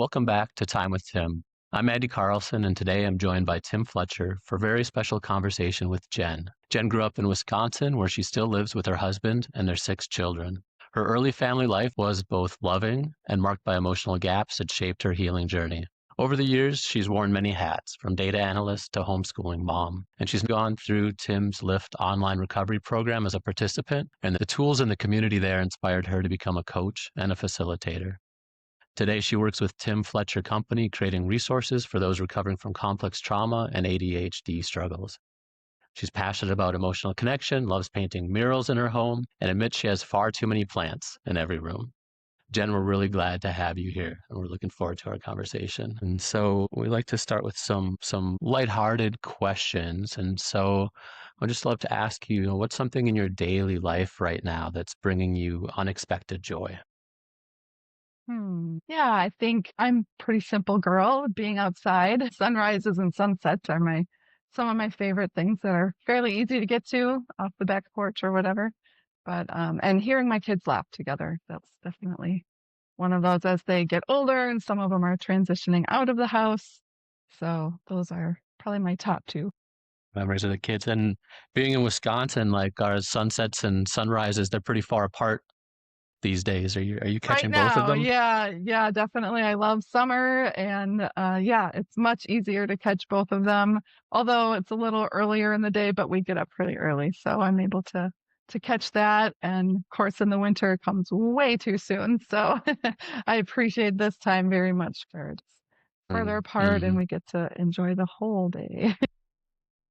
Welcome back to Time with Tim. I'm Andy Carlson, and today I'm joined by Tim Fletcher for a very special conversation with Jen. Jen grew up in Wisconsin, where she still lives with her husband and their 6 children. Her early family life was both loving and marked by emotional gaps that shaped her healing journey. Over the years, she's worn many hats, from data analyst to homeschooling mom, and she's gone through Tim's Lift online recovery program as a participant, and the tools in the community there inspired her to become a coach and a facilitator. Today, she works with Tim Fletcher Company, creating resources for those recovering from complex trauma and ADHD struggles. She's passionate about emotional connection, loves painting murals in her home, and admits she has far too many plants in every room. Jen, we're really glad to have you here, and we're looking forward to our conversation. And so we like to start with some lighthearted questions. And so I'd just love to ask you, what's something in your daily life right now that's bringing you unexpected joy? Yeah, I think I'm a pretty simple girl. Being outside, sunrises and sunsets are my some of my favorite things that are fairly easy to get to off the back porch or whatever. But and hearing my kids laugh together, that's definitely one of those as they get older and some of them are transitioning out of the house. So those are probably my top two. Memories of the kids. And being in Wisconsin, like our sunsets and sunrises, they're pretty far apart these days. Are you Right catching both of now, them? yeah, definitely. I love summer and yeah, it's much easier to catch both of them. Although it's a little earlier in the day, but we get up pretty early, so I'm able to catch that. And of course, in the winter, it comes way too soon. So I appreciate this time very much where it's further apart and Mm-hmm. we get to enjoy the whole day.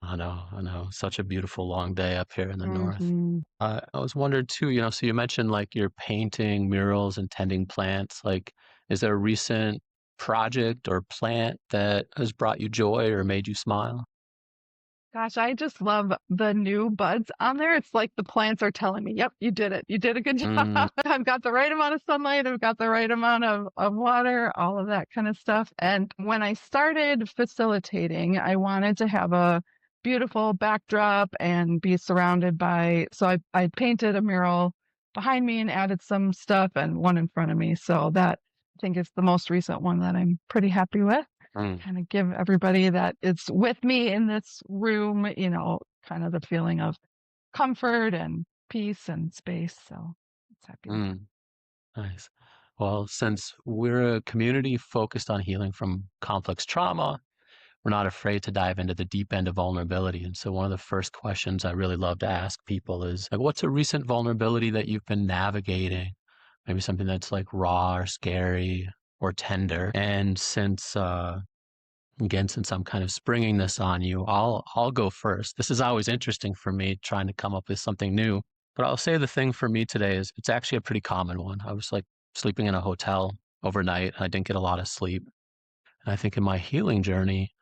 I know. Such a beautiful long day up here in the north. hmm I was wondering too, so you mentioned like you're painting murals and tending plants. Like, is there a recent project or plant that has brought you joy or made you smile? Gosh, I just love the new buds on there. It's like the plants are telling me, yep, you did it. You did a good job. Mm, I've got the right amount of sunlight. I've got the right amount of water, all of that kind of stuff. And when I started facilitating, I wanted to have a beautiful backdrop and be surrounded by, so I painted a mural behind me and added some stuff and one in front of me. So that I think is the most recent one that I'm pretty happy with, mm, kind of give everybody that it's with me in this room, kind of the feeling of comfort and peace and space. So it's happy with that. mm. Nice. Well, since we're a community focused on healing from complex trauma, we're not afraid to dive into the deep end of vulnerability. And so one of the first questions I really love to ask people is like, what's a recent vulnerability that you've been navigating? Maybe something that's like raw or scary or tender. And since I'm kind of springing this on you, I'll go first. This is always interesting for me trying to come up with something new. But I'll say the thing for me today is it's actually a pretty common one. I was like sleeping in a hotel overnight. I didn't get a lot of sleep. And I think in my healing journey,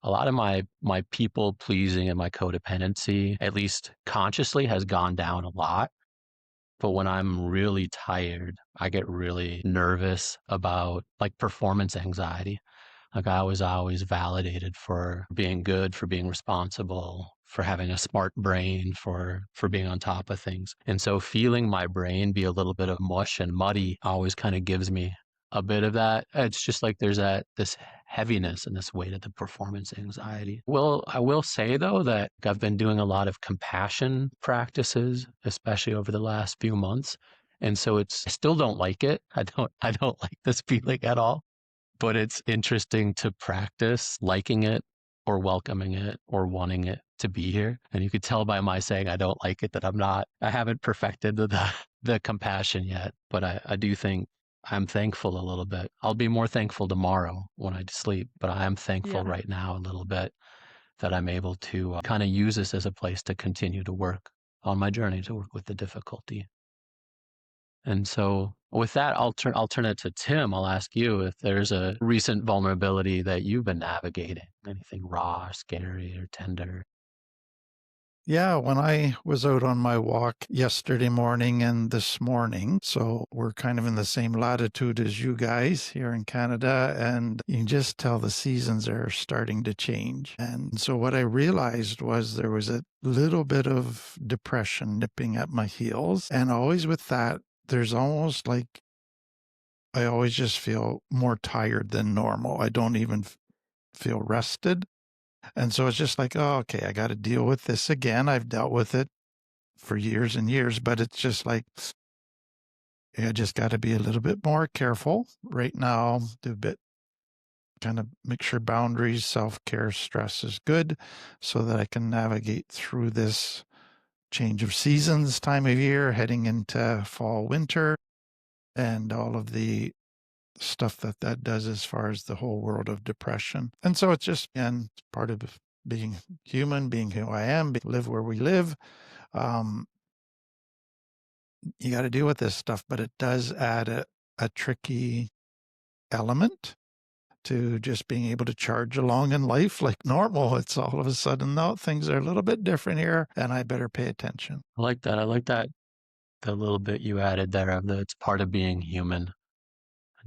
a lot of my people pleasing and my codependency, at least consciously, has gone down a lot. But when I'm really tired, I get really nervous about like performance anxiety. Like I was always validated for being good, for being responsible, for having a smart brain, for being on top of things. And so feeling my brain be a little bit of mush and muddy always kind of gives me a bit of that. It's just like there's this heaviness and this weight of the performance anxiety. Well, I will say though that I've been doing a lot of compassion practices, especially over the last few months. And so I still don't like it. I don't like this feeling at all, but it's interesting to practice liking it or welcoming it or wanting it to be here. And you could tell by my saying I don't like it that I haven't perfected the compassion yet, but I do think I'm thankful a little bit. I'll be more thankful tomorrow when I sleep, but I am thankful Yeah. right now a little bit that I'm able to kind of use this as a place to continue to work on my journey to work with the difficulty. And so with that, I'll turn it to Tim. I'll ask you if there's a recent vulnerability that you've been navigating, anything raw, scary, or tender. Yeah, when I was out on my walk yesterday morning and this morning, so we're kind of in the same latitude as you guys here in Canada, and you can just tell the seasons are starting to change. And so what I realized was there was a little bit of depression nipping at my heels. And always with that, there's almost like I always just feel more tired than normal. I don't even feel rested. And so it's just like, oh, okay, I got to deal with this again. I've dealt with it for years and years, but it's just like, I just got to be a little bit more careful right now, do a bit, kind of make sure boundaries, self-care, stress is good so that I can navigate through this change of seasons time of year, heading into fall, winter, and all of the stuff that does as far as the whole world of depression. And so it's just, again, part of being human, being who I am, live where we live. Um, you got to deal with this stuff, but it does add a tricky element to just being able to charge along in life like normal. It's all of a sudden, no, things are a little bit different here, and I better pay attention. I like that. I like that, the little bit you added there of the it's part of being human.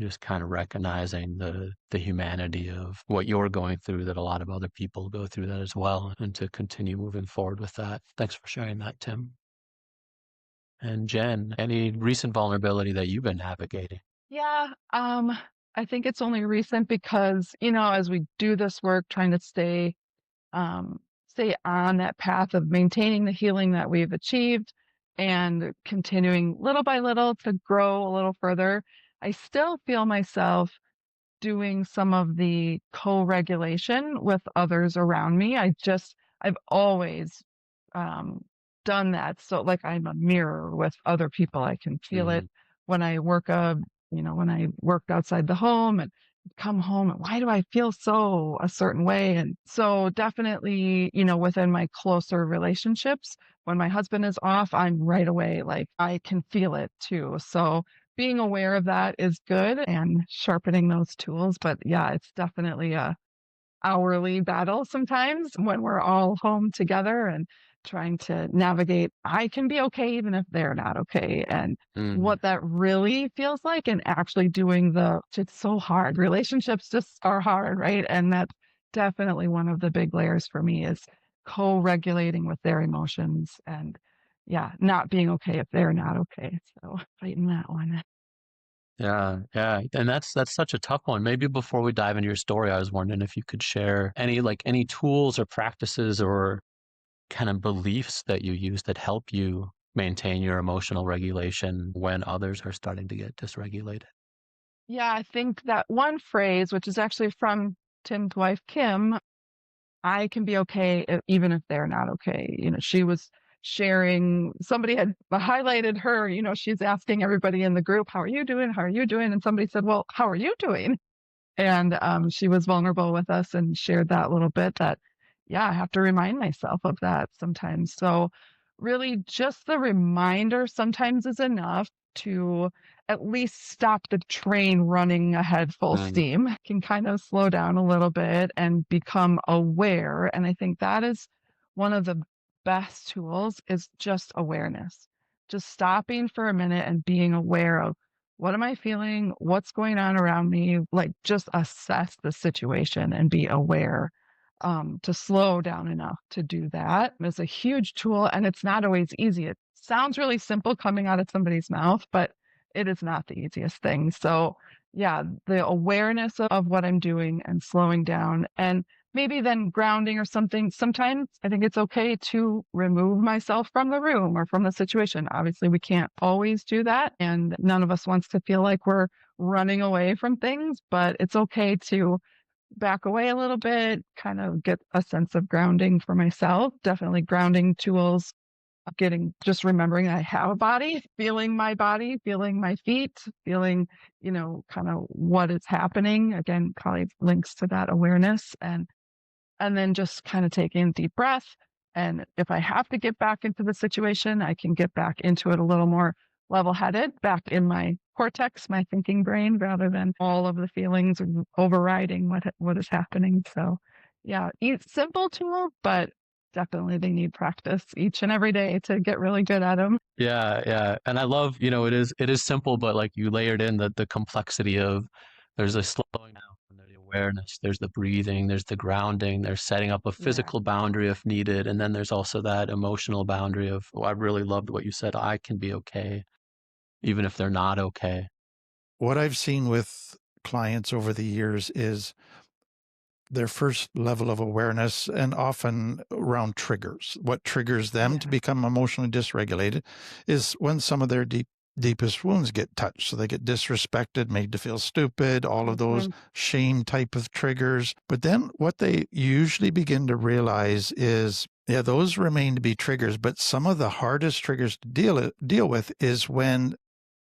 Just kind of recognizing the humanity of what you're going through, that a lot of other people go through that as well, and to continue moving forward with that. Thanks for sharing that, Tim. And Jen, any recent vulnerability that you've been navigating? Yeah, I think it's only recent because, as we do this work, trying to um, stay on that path of maintaining the healing that we've achieved and continuing little by little to grow a little further, I still feel myself doing some of the co-regulation with others around me. I've always um, done that. So like I'm a mirror with other people. I can feel it Mm, when I when I worked outside the home and come home and why do I feel so a certain way? And so definitely, within my closer relationships, when my husband is off, I'm right away like I can feel it too. So being aware of that is good and sharpening those tools. But yeah, it's definitely a hourly battle sometimes when we're all home together and trying to navigate. I can be okay even if they're not okay. And mm. what that really feels like and actually doing it's so hard. Relationships just are hard, right? And that's definitely one of the big layers for me is co-regulating with their emotions and yeah, not being okay if they're not okay. So fighting that one. Yeah, yeah. And that's such a tough one. Maybe before we dive into your story, I was wondering if you could share any tools or practices or kind of beliefs that you use that help you maintain your emotional regulation when others are starting to get dysregulated. Yeah, I think that one phrase, which is actually from Tim's wife, Kim, I can be okay even if they're not okay. She was sharing, somebody had highlighted her, she's asking everybody in the group, how are you doing? How are you doing? And somebody said, well, how are you doing? And she was vulnerable with us and shared that little bit that, yeah, I have to remind myself of that sometimes. So, really, just the reminder sometimes is enough to at least stop the train running ahead full Mm, steam, can kind of slow down a little bit and become aware. And I think that is one of the best tools is just awareness. Just stopping for a minute and being aware of what am I feeling? What's going on around me? Like just assess the situation and be aware. To slow down enough to do that is a huge tool, and it's not always easy. It sounds really simple coming out of somebody's mouth, but it is not the easiest thing. So, yeah, the awareness of what I'm doing and slowing down, and maybe then grounding or something. Sometimes I think it's okay to remove myself from the room or from the situation. Obviously, we can't always do that. And none of us wants to feel like we're running away from things, but it's okay to back away a little bit, kind of get a sense of grounding for myself. Definitely grounding tools, getting just remembering I have a body, feeling my feet, feeling, kind of what is happening. Again, probably links to that awareness and then just kind of taking a deep breath. And if I have to get back into the situation, I can get back into it a little more level headed, back in my cortex, my thinking brain, rather than all of the feelings overriding what is happening. So, yeah, simple tool, but definitely they need practice each and every day to get really good at them. yeah, yeah. And I love, it is simple, but like you layered in the complexity of there's a slowing down, there's the awareness, there's the breathing, there's the grounding, there's setting up a Yeah. physical boundary if needed, and then there's also that emotional boundary of, oh, I really loved what you said. I can be okay, even if they're not okay. what I've seen with clients over the years is their first level of awareness, and often around triggers. What triggers them to Yeah. become emotionally dysregulated is when some of their deepest wounds get touched. So they get disrespected, made to feel stupid, all of those Mhm. shame type of triggers. But then what they usually begin to realize is, yeah, those remain to be triggers, but some of the hardest triggers to deal with is when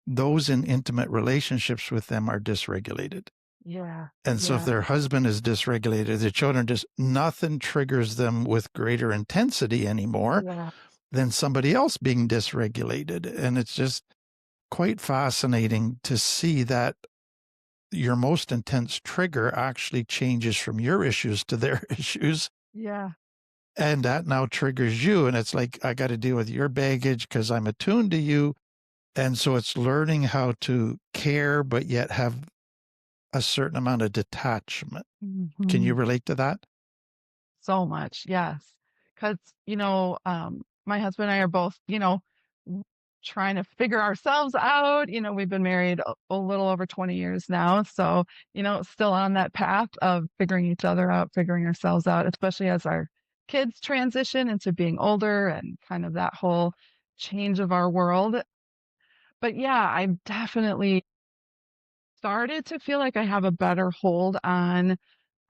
those in intimate relationships with them are dysregulated. Yeah. And so if Yeah. their husband is dysregulated, their children just nothing triggers them with greater intensity anymore Yeah. than somebody else being dysregulated. And it's just quite fascinating to see that your most intense trigger actually changes from your issues to their issues. Yeah. And that now triggers you. And it's like, I got to deal with your baggage because I'm attuned to you. And so it's learning how to care, but yet have a certain amount of detachment. Can you Mhm. relate to that? So much, yes. 'Cause, my husband and I are both, w trying to figure ourselves out. We've been married a little over 20 years now, so, still on that path of figuring each other out, figuring ourselves out, especially as our kids transition into being older and kind of that whole change of our world. But yeah, I've definitely started to feel like I have a better hold on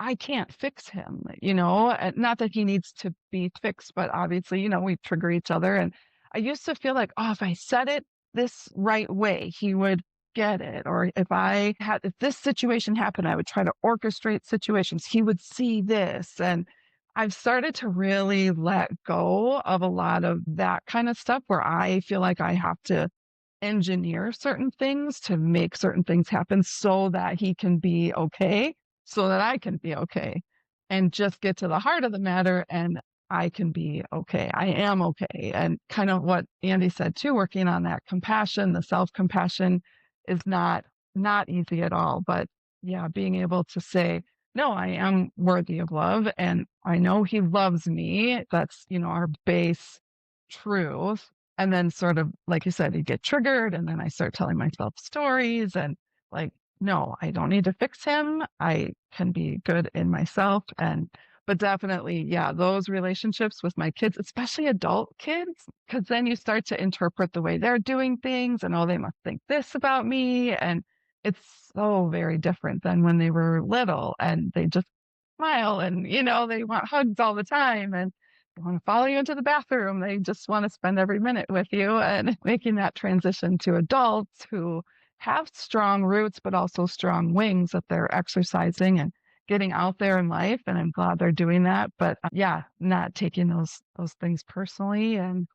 I can't fix him, and not that he needs to be fixed, but obviously, we trigger each other. And I used to feel like, oh, if I said it this right way, he would get it. Or if this situation happened, I would try to orchestrate situations. He would see this. And I've started to really let go of a lot of that kind of stuff where I feel like I have to engineer certain things to make certain things happen so that he can be okay, so that I can be okay, and just get to the heart of the matter and I can be okay. I am okay. And kind of what Andy said too, working on that compassion, the self-compassion is not easy at all. But yeah, being able to say, no, I am worthy of love and I know he loves me. That's, our base truth. And then sort of, like you said, you get triggered and then I start telling myself stories and like, no, I don't need to fix him. I can be good in myself. But definitely, yeah, those relationships with my kids, especially adult kids, because then you start to interpret the way they're doing things and, oh, they must think this about me. And it's so very different than when they were little and they just smile and, they want hugs all the time. And they want to follow you into the bathroom. They just want to spend every minute with you and making that transition to adults who have strong roots, but also strong wings that they're exercising and getting out there in life. And I'm glad they're doing that. But yeah, not taking those things personally. And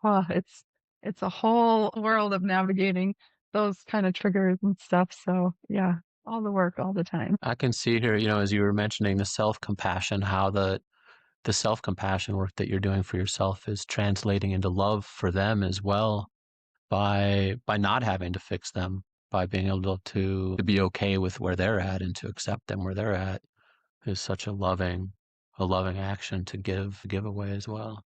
it's a whole world of navigating those kind of triggers and stuff. So yeah, all the work all the time. I can see here, as you were mentioning the self-compassion, how the self-compassion work that you're doing for yourself is translating into love for them as well by not having to fix them, by being able to be okay with where they're at and to accept them where they're at is such a loving action to give away as well.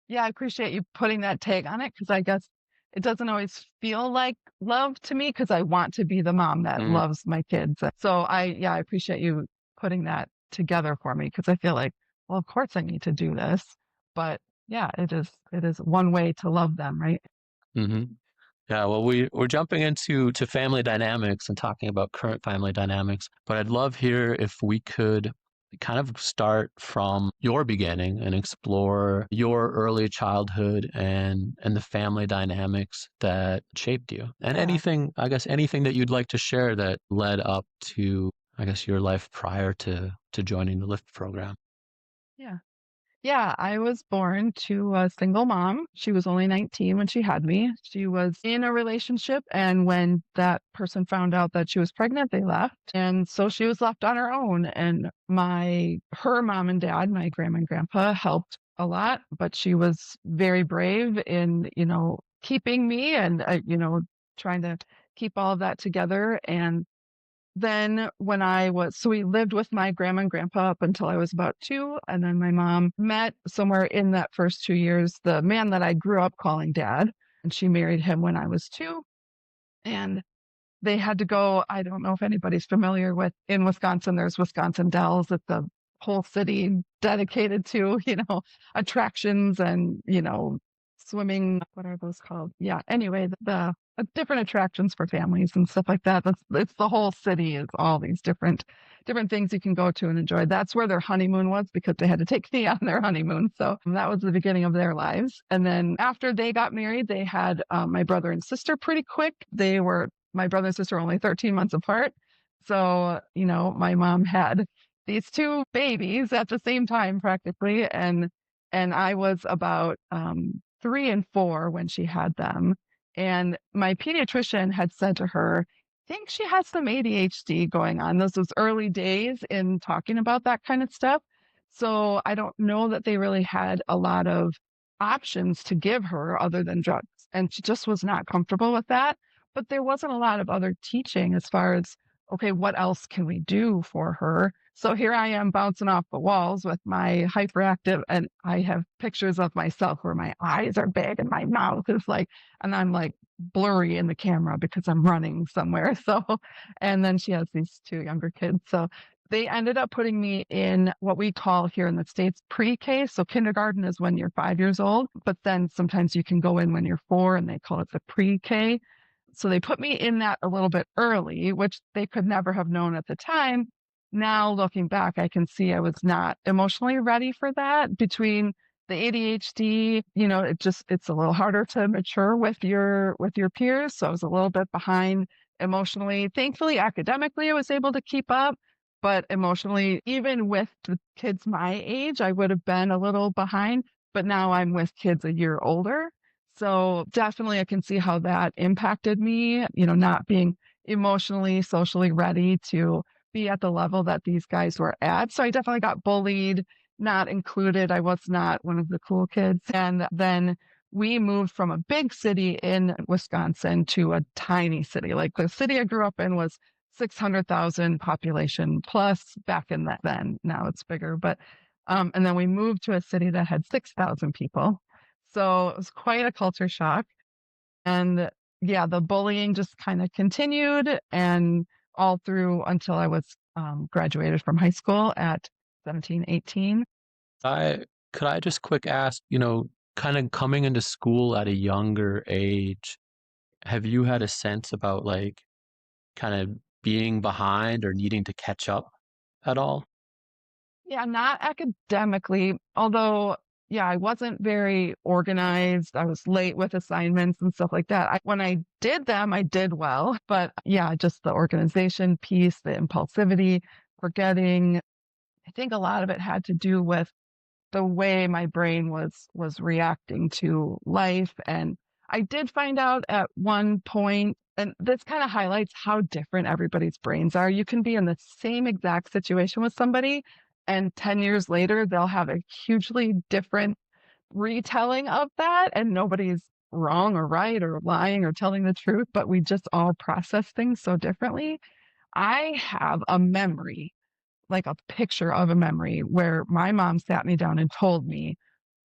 Yeah, I appreciate you putting that tag on it because I guess it doesn't always feel like love to me because I want to be the mom that Mm, loves my kids. So I appreciate you putting that together for me because I feel like, well, of course I need to do this. But yeah, it is one way to love them, right? mhm. Yeah, well, we're jumping into family dynamics and talking about current family dynamics, but I'd love here if we could kind of start from your beginning and explore your early childhood and the family dynamics that shaped you. And Yeah. anything that you'd like to share that led up to, I guess, your life prior to joining the Lift program. Yeah. Yeah, I was born to a single mom. She was only 19 when she had me. She was in a relationship, and when that person found out that she was pregnant, they left. And so she was left on her own. And her mom and dad, my grandma and grandpa, helped a lot, but she was very brave in, keeping me and, trying to keep all of that together. And then so we lived with my grandma and grandpa up until I was about 2, and then my mom met somewhere in that first 2 years the man that I grew up calling dad, and she married him when I was 2, and they had to go. I don't know if anybody's familiar with, in Wisconsin, there's Wisconsin Dells. It's a whole city dedicated to, attractions and, swimming. What are those called? Yeah. Anyway, the different attractions for families and stuff like that. It's the whole city is all these different things you can go to and enjoy. That's where their honeymoon was because they had to take me on their honeymoon. So that was the beginning of their lives. And then after they got married, they had my brother and sister pretty quick. My brother and sister were only 13 months apart. So, my mom had these two babies at the same time practically. And I was about 3 and 4 when she had them. And my pediatrician had said to her, I think she has some ADHD going on. Those was early days in talking about that kind of stuff. So I don't know that they really had a lot of options to give her other than drugs. And she just was not comfortable with that. But there wasn't a lot of other teaching as far as, okay, what else can we do for her? So here I am bouncing off the walls with my hyperactive, and I have pictures of myself where my eyes are big and my mouth is like, and I'm like blurry in the camera because I'm running somewhere. So, and then she has these two younger kids. So they ended up putting me in what we call here in the States pre-K. So kindergarten is when you're 5 years old, but then sometimes you can go in when you're 4 and they call it the pre-K. So they put me in that a little bit early, which they could never have known at the time. Now looking back, I can see I was not emotionally ready for that. Between the ADHD, it's a little harder to mature with your peers. So I was a little bit behind emotionally. Thankfully, academically, I was able to keep up, but emotionally, even with the kids my age, I would have been a little behind. But now I'm with kids a year older. So definitely I can see how that impacted me, not being emotionally, socially ready to be at the level that these guys were at. So I definitely got bullied, not included. I was not one of the cool kids. And then we moved from a big city in Wisconsin to a tiny city. Like the city I grew up in was 600,000 population plus back in that then. Now it's bigger. But and then we moved to a city that had 6,000 people. So it was quite a culture shock. And yeah, the bullying just kind of continued and all through until I was graduated from high school at 17, 18. I could I just quick ask, kind of coming into school at a younger age, have you had a sense about like kind of being behind or needing to catch up at all? Yeah, not academically, although, yeah, I wasn't very organized. I was late with assignments and stuff like that. When I did them, I did well. But yeah, just the organization piece, the impulsivity, forgetting. I think a lot of it had to do with the way my brain was reacting to life. And I did find out at one point, and this kind of highlights how different everybody's brains are. You can be in the same exact situation with somebody, and 10 years later, they'll have a hugely different retelling of that. And nobody's wrong or right or lying or telling the truth, but we just all process things so differently. I have a memory, like a picture of a memory, where my mom sat me down and told me,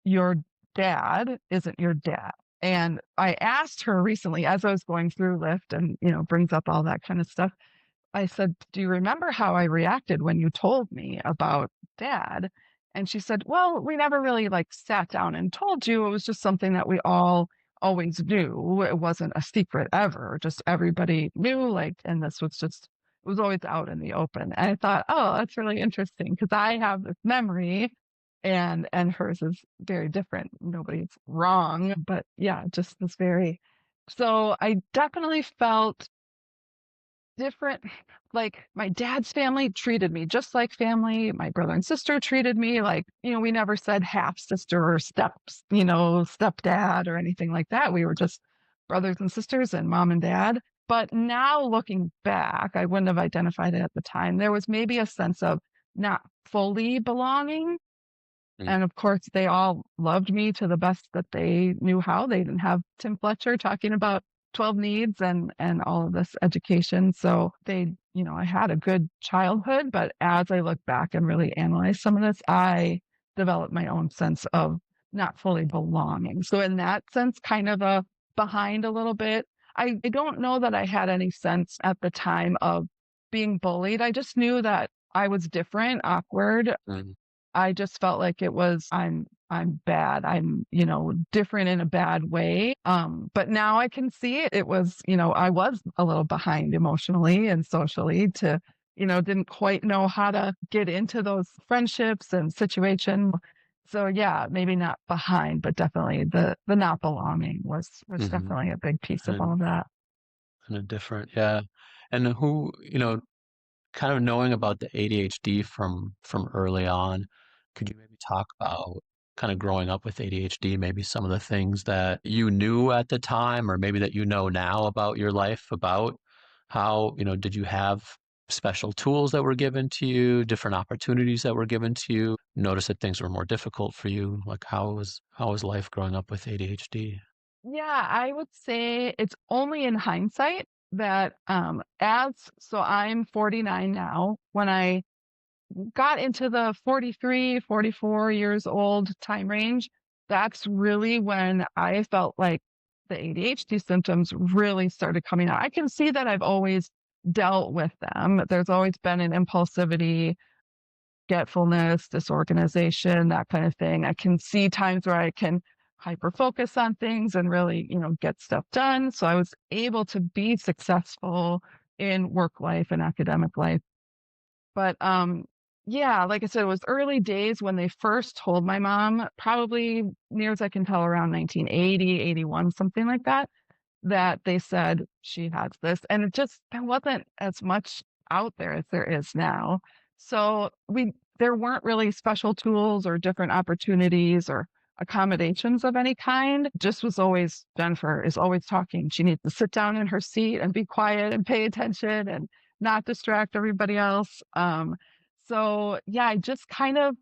your dad isn't your dad. And I asked her recently as I was going through Lyft and, brings up all that kind of stuff. I said, do you remember how I reacted when you told me about dad? And she said, well, we never really like sat down and told you. It was just something that we all always knew. It wasn't a secret ever. Just everybody knew, like, and it was always out in the open. And I thought, oh, that's really interesting because I have this memory and hers is very different. Nobody's wrong, but yeah, just this very, so I definitely felt different. Like my dad's family treated me just like family. My brother and sister treated me like, we never said half sister or stepdad or anything like that. We were just brothers and sisters and mom and dad. But now looking back, I wouldn't have identified it at the time. There was maybe a sense of not fully belonging. Mm. And of course, they all loved me to the best that they knew how. They didn't have Tim Fletcher talking about 12 needs and all of this education. So I had a good childhood, but as I look back and really analyze some of this, I developed my own sense of not fully belonging. So in that sense, kind of a behind a little bit. I don't know that I had any sense at the time of being bullied. I just knew that I was different, awkward. Mm, I just felt like it was I'm bad. I'm, different in a bad way. But now I can see it. It was, I was a little behind emotionally and socially to, didn't quite know how to get into those friendships and situations. So yeah, maybe not behind, but definitely the not belonging was mhm. definitely a big piece of And all that. and a different, yeah. And who, kind of knowing about the ADHD from early on, could you maybe talk about kind of growing up with ADHD, maybe some of the things that you knew at the time, or maybe that you know now about your life, about how, did you have special tools that were given to you, different opportunities that were given to you? Notice that things were more difficult for you. Like how was life growing up with ADHD? Yeah, I would say it's only in hindsight that as so I'm 49 now. When I got into the 43, 44 years old time range, that's really when I felt like the ADHD symptoms really started coming out. I can see that I've always dealt with them. There's always been an impulsivity, forgetfulness, disorganization, that kind of thing. I can see times where I can hyper focus on things and really, get stuff done. So I was able to be successful in work life and academic life. But yeah, like I said, it was early days when they first told my mom, probably near as I can tell around 1980, 81, something like that, that they said she has this, and there wasn't as much out there as there is now. So there weren't really special tools or different opportunities or accommodations of any kind. Just was always Jennifer is always talking. She needs to sit down in her seat and be quiet and pay attention and not distract everybody else. So yeah, I just kind of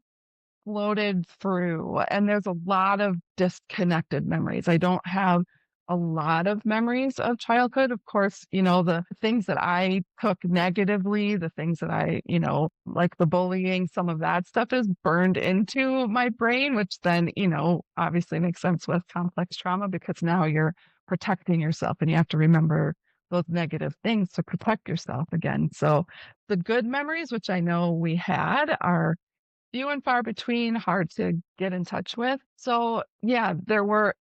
floated through, and there's a lot of disconnected memories. I don't have a lot of memories of childhood. Of course, the things that I took negatively, the things that like the bullying, some of that stuff is burned into my brain, which then, obviously makes sense with complex trauma because now you're protecting yourself and you have to remember those negative things to protect yourself again. So the good memories, which I know we had, are few and far between, hard to get in touch with. So, yeah,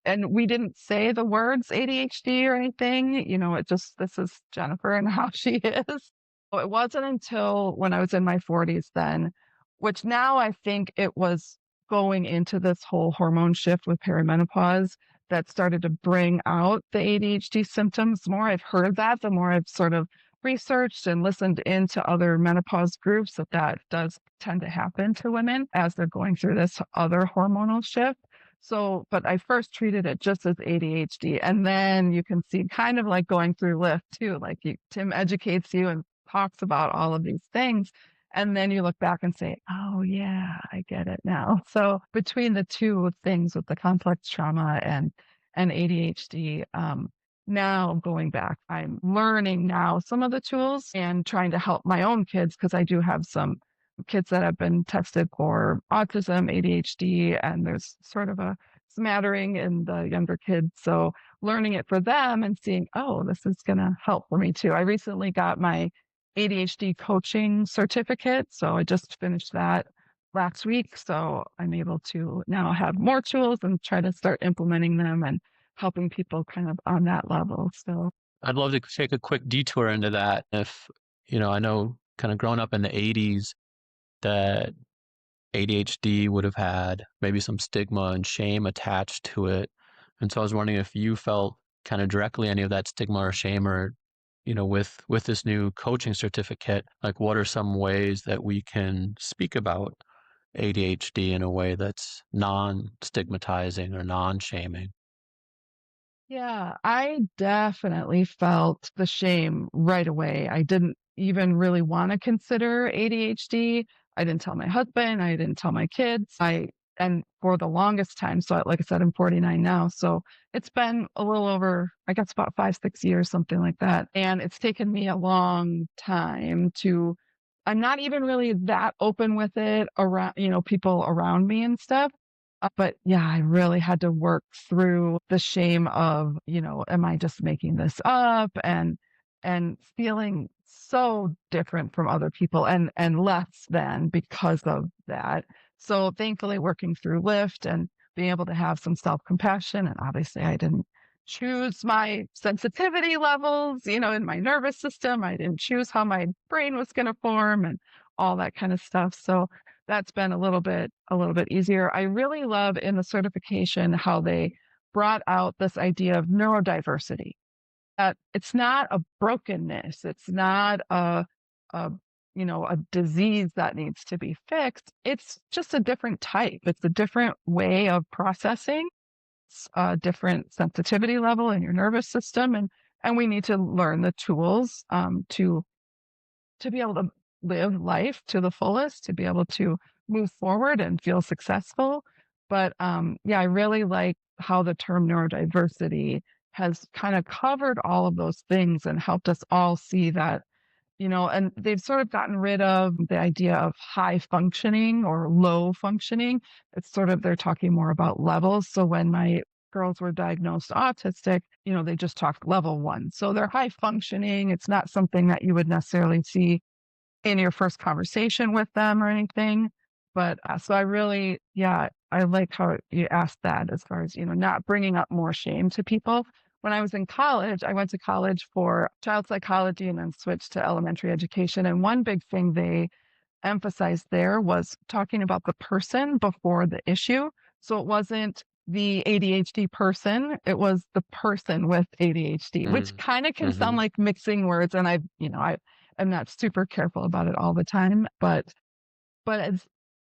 and we didn't say the words ADHD or anything, this is Jennifer and how she is. So it wasn't until when I was in my 40s then, which now I think it was going into this whole hormone shift with perimenopause that started to bring out the ADHD symptoms. The more I've heard that, the more I've sort of researched and listened into other menopause groups that does tend to happen to women as they're going through this other hormonal shift. So, but I first treated it just as ADHD. And then you can see kind of like going through Lyft too, like Tim educates you and talks about all of these things. And then you look back and say, oh, yeah, I get it now. So between the two things with the complex trauma and ADHD, now going back, I'm learning now some of the tools and trying to help my own kids because I do have some kids that have been tested for autism, ADHD, and there's sort of a smattering in the younger kids. So learning it for them and seeing, oh, this is going to help for me too. I recently got my ADHD coaching certificate. So I just finished that last week. So I'm able to now have more tools and try to start implementing them and helping people kind of on that level. So I'd love to take a quick detour into that. If, I know kind of growing up in the 80s that ADHD would have had maybe some stigma and shame attached to it. And so I was wondering if you felt kind of directly any of that stigma or shame, or, with this new coaching certificate, like what are some ways that we can speak about ADHD in a way that's non-stigmatizing or non-shaming? yeah, I definitely felt the shame right away. I didn't even really want to consider ADHD. I didn't tell my husband, I didn't tell my kids. And for the longest time, so like I said, I'm 49 now. So it's been a little over, I guess about 5, 6 years, something like that. And it's taken me a long time I'm not even really that open with it around, people around me and stuff. But yeah, I really had to work through the shame of, am I just making this up? And feeling so different from other people and less than because of that. So thankfully working through Lyft and being able to have some self-compassion. And obviously I didn't choose my sensitivity levels, in my nervous system. I didn't choose how my brain was going to form and all that kind of stuff. So that's been a little bit easier. I really love in the certification how they brought out this idea of neurodiversity. That it's not a brokenness, it's not a a disease that needs to be fixed. It's just a different type. It's a different way of processing. It's a different sensitivity level in your nervous system, and we need to learn the tools to be able to live life to the fullest, to be able to move forward and feel successful. But yeah, I really like how the term neurodiversity has kind of covered all of those things and helped us all see that, and they've sort of gotten rid of the idea of high functioning or low functioning. It's sort of, they're talking more about levels. So when my girls were diagnosed autistic, they just talked level 1. So they're high functioning. It's not something that you would necessarily see in your first conversation with them or anything. But so I really, yeah, I like how you asked that as far as, not bringing up more shame to people. When I was in college, I went to college for child psychology and then switched to elementary education. And one big thing they emphasized there was talking about the person before the issue. So it wasn't the ADHD person, it was the person with ADHD, which Mm. kind of can sound Mhm. like mixing words. And I'm not super careful about it all the time, but it's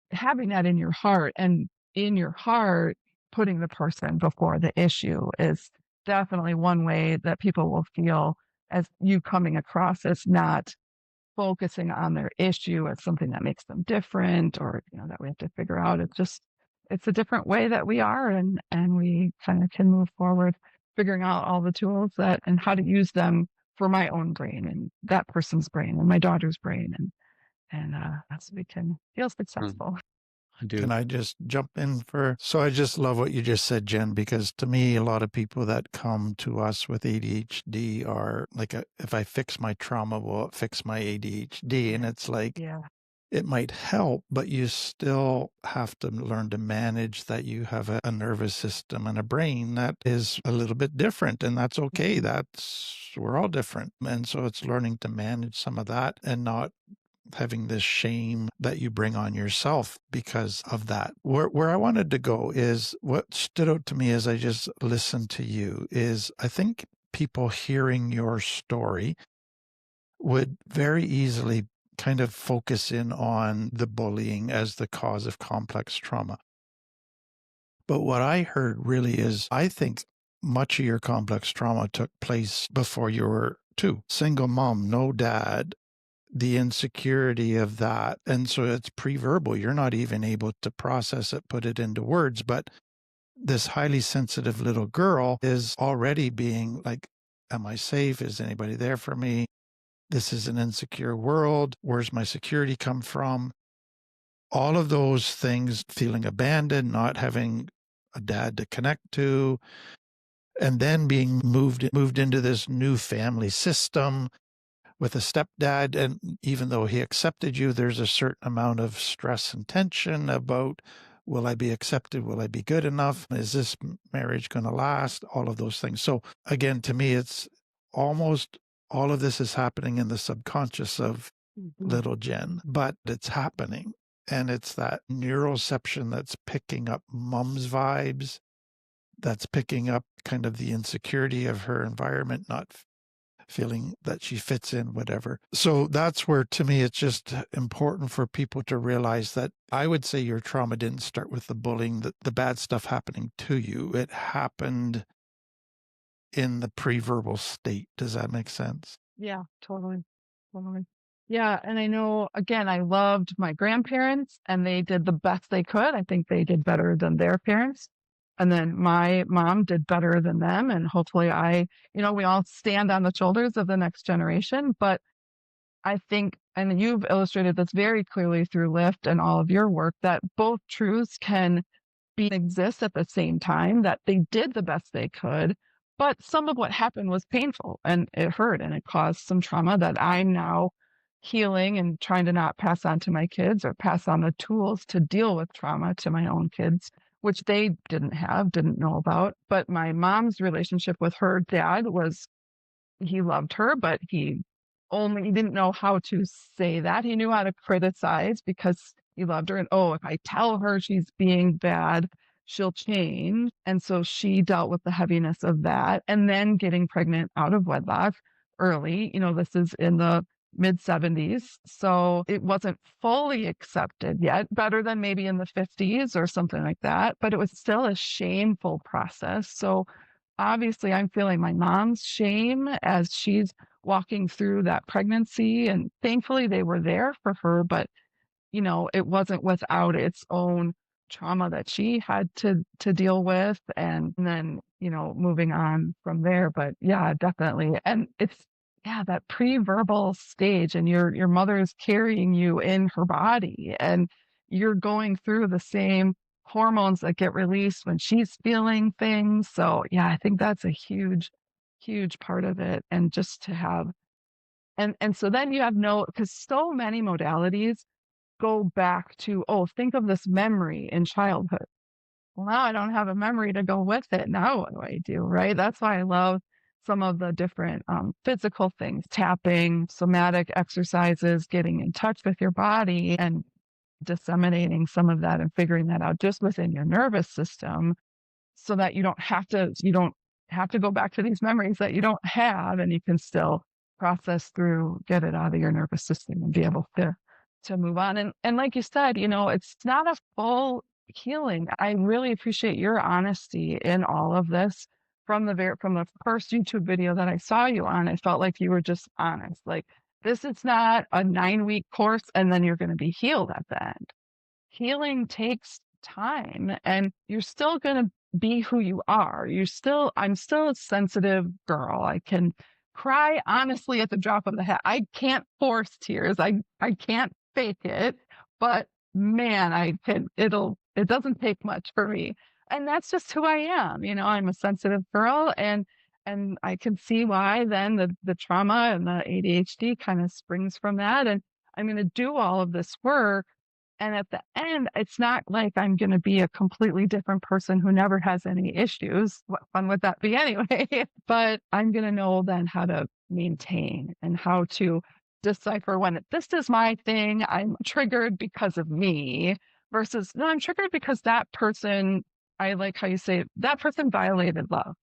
having that in your heart, and in your heart, putting the person before the issue is definitely one way that people will feel as you coming across as not focusing on their issue as something that makes them different, or that we have to figure out. It's a different way that we are, and we kind of can move forward figuring out all the tools that and how to use them for my own brain and that person's brain and my daughter's brain, and so we can feel Mm. successful. I do. Can I just jump in for? So I just love what you just said, Jen, because to me, a lot of people that come to us with ADHD are like, if I fix my trauma, will it fix my ADHD? And it's like, Yeah. it might help, but you still have to learn to manage that you have a nervous system and a brain that is a little bit different. And that's okay. Mhm. We're all different. And so it's learning to manage some of that and not having this shame that you bring on yourself because of that. Where I wanted to go is what stood out to me as I just listened to you is I think people hearing your story would very easily kind of focus in on the bullying as the cause of complex trauma. But what I heard really is I think much of your complex trauma took place before you were two. Single mom, no dad, the insecurity of that. And so it's pre-verbal. You're not even able to process it, put it into words. But this highly sensitive little girl is already being like, am I safe? Is anybody there for me? This is an insecure world. Where's my security come from? All of those things, feeling abandoned, not having a dad to connect to, and then being moved into this new family system with a stepdad. And even though he accepted you, there's a certain amount of stress and tension about, will I be accepted? Will I be good enough? Is this marriage going to last? All of those things. So again, to me, it's almost all of this is happening in the subconscious of Mhm. little Jen, but it's happening. And it's that neuroception that's picking up mom's vibes, that's picking up kind of the insecurity of her environment, not feeling that she fits in, whatever. So that's where, to me, it's just important for people to realize that I would say your trauma didn't start with the bullying, the bad stuff happening to you. It happened in the pre-verbal state. Does that make sense? Yeah, totally. Totally. Yeah, and I know, again, I loved my grandparents and they did the best they could. I think they did better than their parents. And then my mom did better than them. And hopefully we all stand on the shoulders of the next generation. But I think, and you've illustrated this very clearly through Lyft and all of your work, that both truths can exist at the same time, that they did the best they could. But some of what happened was painful and it hurt and it caused some trauma that I'm now healing and trying to not pass on to my kids or pass on the tools to deal with trauma to my own kids, which they didn't know about. But my mom's relationship with her dad was, he loved her, but he didn't know how to say that. He knew how to criticize because he loved her. And oh, if I tell her she's being bad, she'll change. And so she dealt with the heaviness of that. And then getting pregnant out of wedlock early, this is in the mid 70s. So it wasn't fully accepted yet, better than maybe in the 50s or something like that. But it was still a shameful process. So obviously, I'm feeling my mom's shame as she's walking through that pregnancy. And thankfully, they were there for her, but it wasn't without its own trauma that she had to deal with. And then, moving on from there. But yeah, definitely. And it's, yeah, that pre-verbal stage, and your mother is carrying you in her body, and you're going through the same hormones that get released when she's feeling things. So yeah, I think that's a huge, huge part of it. And just to have, and so then you have because so many modalities go back to, oh, think of this memory in childhood. Well, now I don't have a memory to go with it. Now what do I do? Right. That's why I love some of the different physical things, tapping, somatic exercises, getting in touch with your body and disseminating some of that and figuring that out just within your nervous system, so that you don't have to go back to these memories that you don't have, and you can still process through, get it out of your nervous system and be able to move on. And like you said, it's not a full healing. I really appreciate your honesty in all of this. From the first YouTube video that I saw you on, it felt like you were just honest. Like, this is not a 9-week course and then you're going to be healed at the end. Healing takes time, and you're still going to be who you are. I'm still a sensitive girl. I can cry honestly at the drop of the hat. I can't force tears. I can't fake it, but man, it doesn't take much for me. And that's just who I am. I'm a sensitive girl, and I can see why then the trauma and the ADHD kind of springs from that. And I'm going to do all of this work. And at the end, it's not like I'm going to be a completely different person who never has any issues. What fun would that be anyway? But I'm going to know then how to maintain and how to decipher when this is my thing. I'm triggered because of me versus, no, I'm triggered because that person, I like how you say that person violated love.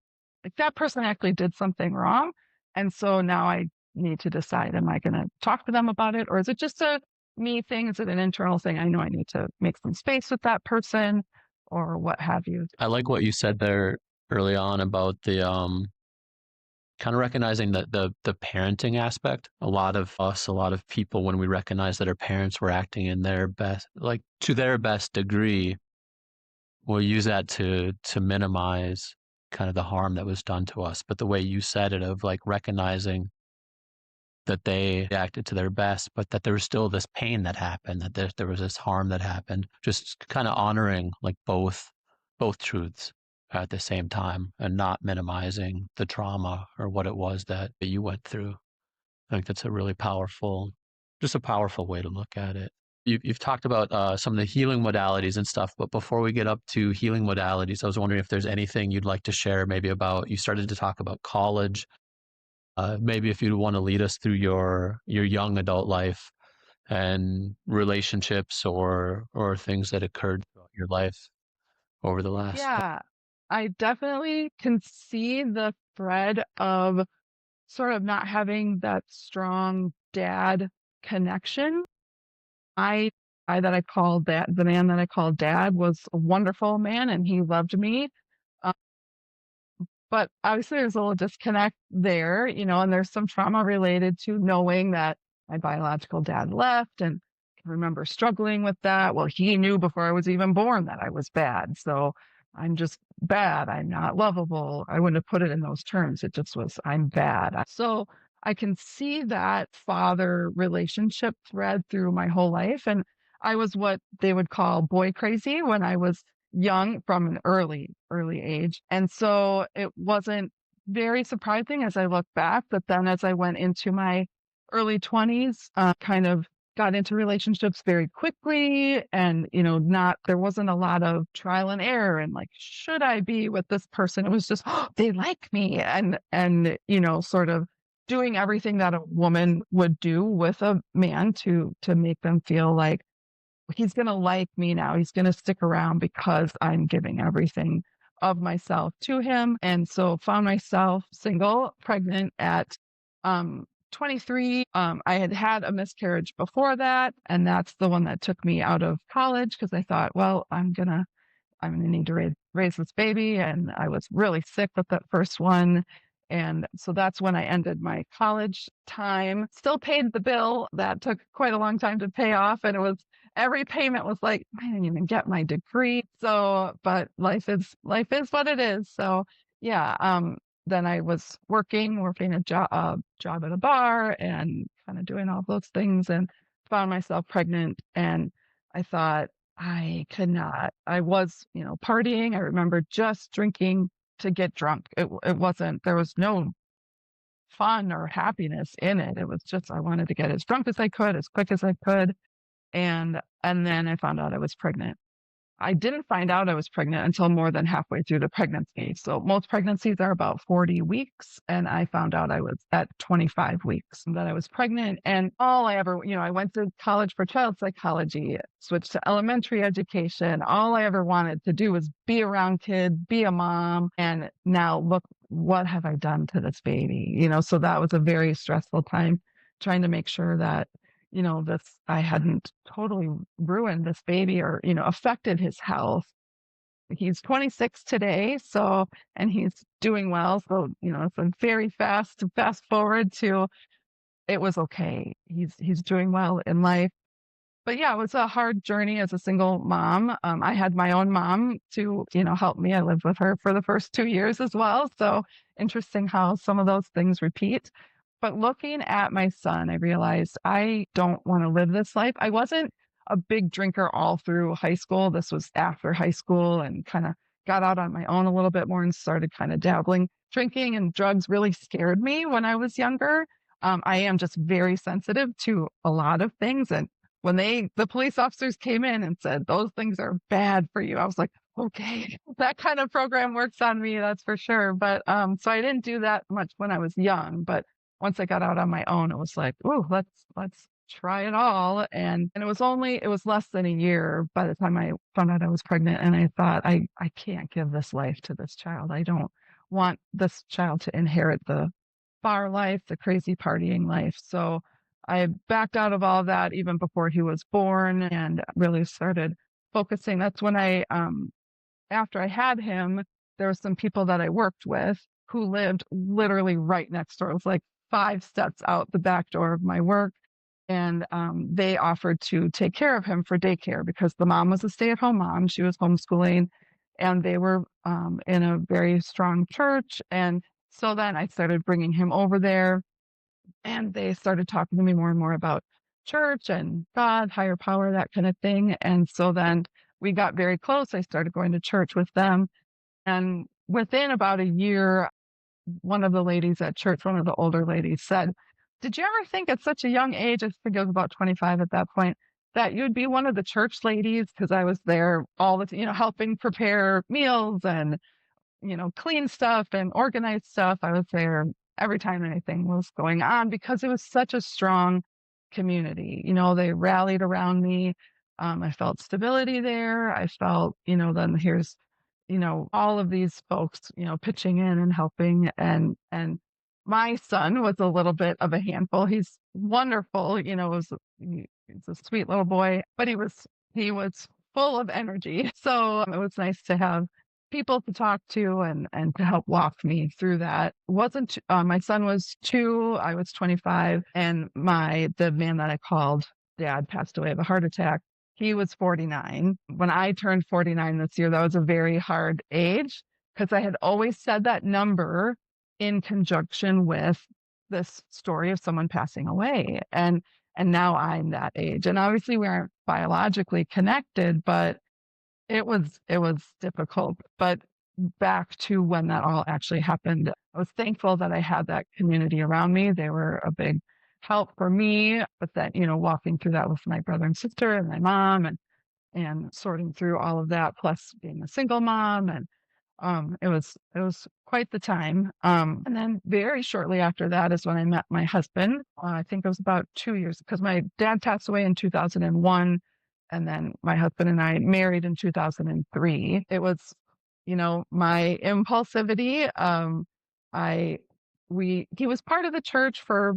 Like, that person actually did something wrong. And so now I need to decide, am I going to talk to them about it? Or is it just a me thing? Is it an internal thing? I know I need to make some space with that person or what have you. I like what you said there early on about the kind of recognizing the parenting aspect. A lot of people, when we recognize that our parents were acting in their best, like to their best degree, will use that to minimize kind of the harm that was done to us. But the way you said it, of like recognizing that they acted to their best, but that there was still this pain that happened, that there was this harm that happened, just kind of honoring like both truths at the same time and not minimizing the trauma or what it was that you went through. I think that's a really powerful way to look at it. You've talked about some of the healing modalities and stuff, but before we get up to healing modalities, I was wondering if there's anything you'd like to share, maybe about, you started to talk about college. Maybe if you want to lead us through your young adult life and relationships or things that occurred throughout your life over the last. Yeah, I definitely can see the thread of sort of not having that strong dad connection. I that I called that the man that I called dad was a wonderful man, and he loved me. Uh, but obviously there's a little disconnect there, and there's some trauma related to knowing that my biological dad left, and I remember struggling with that. Well, he knew before I was even born that I was bad. So I'm just bad. I'm not lovable. I wouldn't have put it in those terms. It just was, I'm bad. So I can see that father relationship thread through my whole life. And I was what they would call boy crazy when I was young from an early age. And so it wasn't very surprising as I look back. But then as I went into my early 20s, kind of got into relationships very quickly and, not, there wasn't a lot of trial and error and like, should I be with this person? It was just, oh, they like me. And, sort of doing everything that a woman would do with a man to make them feel like he's going to like me now. He's going to stick around because I'm giving everything of myself to him. And so found myself single, pregnant at 23. I had had a miscarriage before that. And that's the one that took me out of college because I thought, well, I'm gonna need to raise this baby. And I was really sick with that first one. And so that's when I ended my college time. Still paid the bill. That took quite a long time to pay off. And it was every payment was like, I didn't even get my degree. So, but life is what it is. So yeah. Then I was working a job at a bar and kind of doing all those things and found myself pregnant. And I thought, I could not. I was, partying. I remember just drinking to get drunk. It wasn't, there was no fun or happiness in it. It was just, I wanted to get as drunk as I could, as quick as I could. And then I found out I was pregnant. I didn't find out I was pregnant until more than halfway through the pregnancy. So most pregnancies are about 40 weeks. And I found out I was at 25 weeks that I was pregnant. And all I ever, I went to college for child psychology, switched to elementary education. All I ever wanted to do was be around kids, be a mom. And now look, what have I done to this baby? So that was a very stressful time trying to make sure that this, I hadn't totally ruined this baby or, affected his health. He's 26 today. So, and he's doing well. So, it's a very fast forward to it was okay. He's doing well in life. But yeah, it was a hard journey as a single mom. I had my own mom to, help me. I lived with her for the first 2 years as well. So interesting how some of those things repeat. But looking at my son, I realized I don't want to live this life. I wasn't a big drinker all through high school. This was after high school and kind of got out on my own a little bit more and started kind of dabbling. Drinking and drugs really scared me when I was younger. I am just very sensitive to a lot of things. And when the police officers came in and said, those things are bad for you, I was like, okay, that kind of program works on me, that's for sure. But so I didn't do that much when I was young, but once I got out on my own, it was like, oh, let's try it all. And it was less than a year by the time I found out I was pregnant. And I thought, I can't give this life to this child. I don't want this child to inherit the bar life, the crazy partying life. So I backed out of all of that even before he was born and really started focusing. That's when after I had him, there were some people that I worked with who lived literally right next door. It was like 5 steps out the back door of my work. And they offered to take care of him for daycare because the mom was a stay-at-home mom. She was homeschooling and they were in a very strong church. And so then I started bringing him over there and they started talking to me more and more about church and God, higher power, that kind of thing. And so then we got very close. I started going to church with them. And within about a year, one of the ladies at church, one of the older ladies said, did you ever think at such a young age, I think I was about 25 at that point, that you'd be one of the church ladies? Because I was there all the, helping prepare meals and, clean stuff and organize stuff. I was there every time anything was going on because it was such a strong community. They rallied around me. I felt stability there. I felt, then here's all of these folks, pitching in and helping. And my son was a little bit of a handful. He's wonderful, he's a sweet little boy, but he was full of energy. So it was nice to have people to talk to and to help walk me through that. Wasn't My son was 2, I was 25, and the man that I called dad passed away of a heart attack. He was 49. When I turned 49 this year, that was a very hard age because I had always said that number in conjunction with this story of someone passing away. And now I'm that age. And obviously we aren't biologically connected, but It was difficult, but back to when that all actually happened, I was thankful that I had that community around me. They were a big help for me, but then, walking through that with my brother and sister and my mom and sorting through all of that, plus being a single mom, and it was quite the time. And then very shortly after that is when I met my husband. I think it was about 2 years because my dad passed away in 2001, and then my husband and I married in 2003. It was, my impulsivity. I we he was part of the church for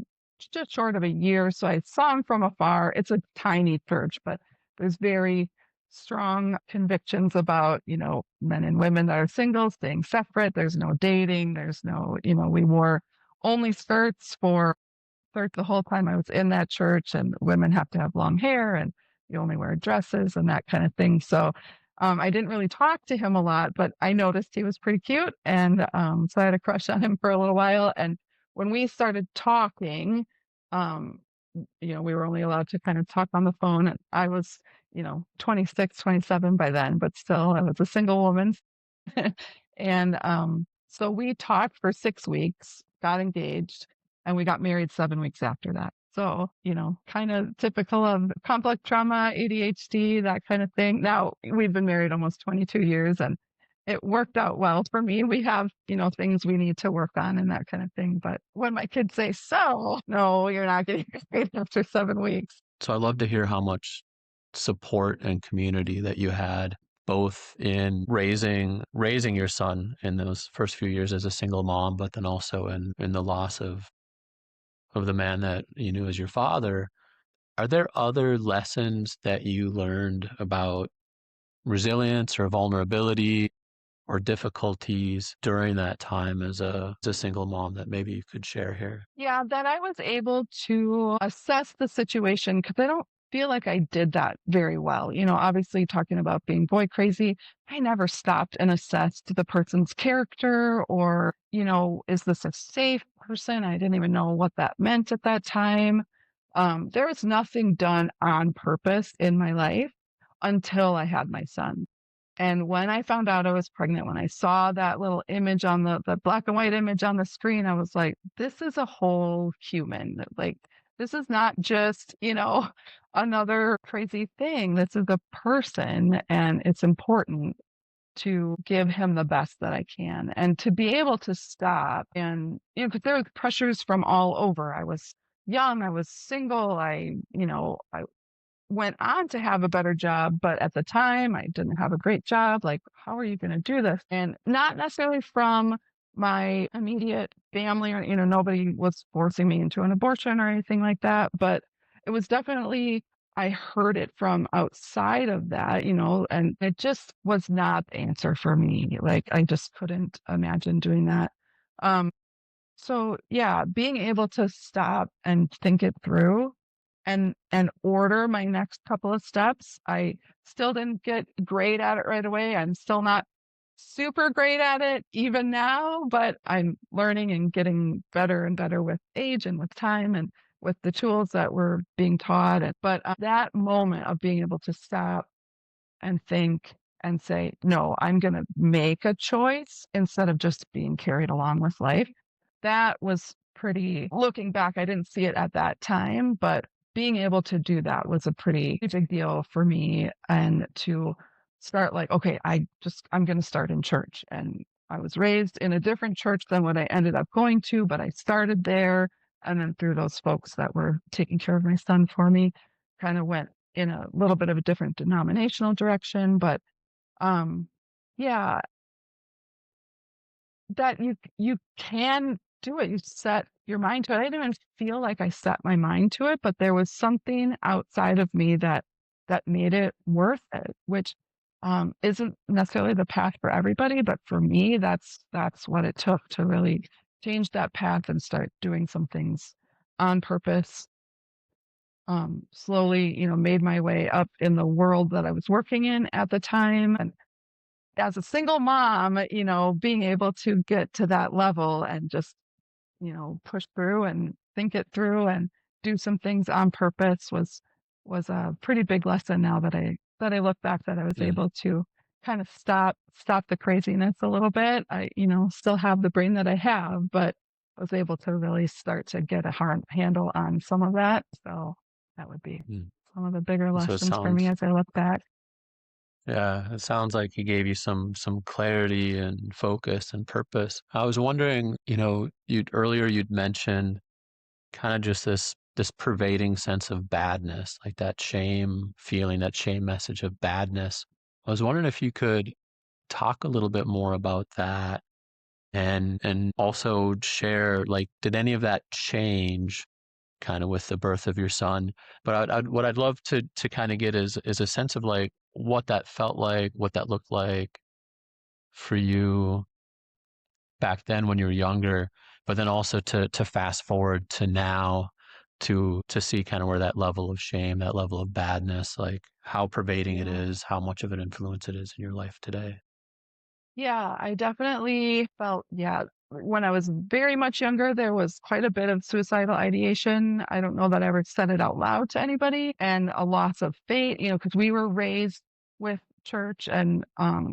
just short of a year, so I saw him from afar. It's a tiny church, but there's very strong convictions about, men and women that are single staying separate. There's no dating. There's no, we wore only skirts the whole time I was in that church, and women have to have long hair and you only wear dresses and that kind of thing. So I didn't really talk to him a lot, but I noticed he was pretty cute. And so I had a crush on him for a little while. And when we started talking, um, we were only allowed to kind of talk on the phone. And I was, 26, 27 by then, but still I was a single woman. And so we talked for 6 weeks, got engaged, and we got married 7 weeks after that. So, kind of typical of complex trauma, ADHD, that kind of thing. Now we've been married almost 22 years and it worked out well for me. We have, things we need to work on and that kind of thing. But when my kids say, so, no, you're not getting married after 7 weeks. So I love to hear how much support and community that you had both in raising your son in those first few years as a single mom, but then also in the loss of the man that you knew as your father. Are there other lessons that you learned about resilience or vulnerability or difficulties during that time as a single mom that maybe you could share here? Yeah, that I was able to assess the situation because I don't feel like I did that very well. Obviously, talking about being boy crazy, I never stopped and assessed the person's character or, is this a safe person? I didn't even know what that meant at that time. There was nothing done on purpose in my life until I had my son. And when I found out I was pregnant, when I saw that little image on the black and white image on the screen, I was like, this is a whole human. Like, this is not just, another crazy thing. This is a person, and it's important to give him the best that I can and to be able to stop. And, because there was pressures from all over. I was young, I was single, I went on to have a better job, but at the time I didn't have a great job. Like, how are you going to do this? And not necessarily from my immediate family or, nobody was forcing me into an abortion or anything like that. But it was definitely, I heard it from outside of that, and it just was not the answer for me. Like, I just couldn't imagine doing that. Um, so yeah, being able to stop and think it through and order my next couple of steps. I still didn't get great at it right away. I'm still not super great at it even now, but I'm learning and getting better and better with age and with time and with the tools that we're being taught. But that moment of being able to stop and think and say, no, I'm going to make a choice instead of just being carried along with life. That was pretty, looking back, I didn't see it at that time, but being able to do that was a pretty big deal for me. And to start like, okay, I'm going to start in church. And I was raised in a different church than what I ended up going to, but I started there. And then through those folks that were taking care of my son for me, kind of went in a little bit of a different denominational direction. But um, yeah, that you can do it. You set your mind to it. I didn't even feel like I set my mind to it, but there was something outside of me that made it worth it, which isn't necessarily the path for everybody, but for me, that's what it took to really change that path and start doing some things on purpose. Slowly, made my way up in the world that I was working in at the time. And as a single mom, being able to get to that level and just, push through and think it through and do some things on purpose was a pretty big lesson now that I look back that I was Yeah. able to kind of stop the craziness a little bit. I, still have the brain that I have, but was able to really start to get a hard handle on some of that. So that would be Mm. some of the bigger So it lessons for me sounds, as I look back. yeah, it sounds like he gave you some clarity and focus and purpose. I was wondering, you'd mentioned kind of just this pervading sense of badness, like that shame feeling, that shame message of badness. I was wondering if you could talk a little bit more about that and also share, like, did any of that change kind of with the birth of your son? But what I'd love to kind of get is a sense of like what that felt like, what that looked like for you back then when you were younger, but then also to fast forward to now to see kind of where that level of shame, that level of badness, like how pervading it Yeah. is, how much of an influence it is in your life today. Yeah, I definitely felt, yeah, when I was very much younger, there was quite a bit of suicidal ideation. I don't know that I ever said it out loud to anybody, and a loss of faith, because we were raised with church and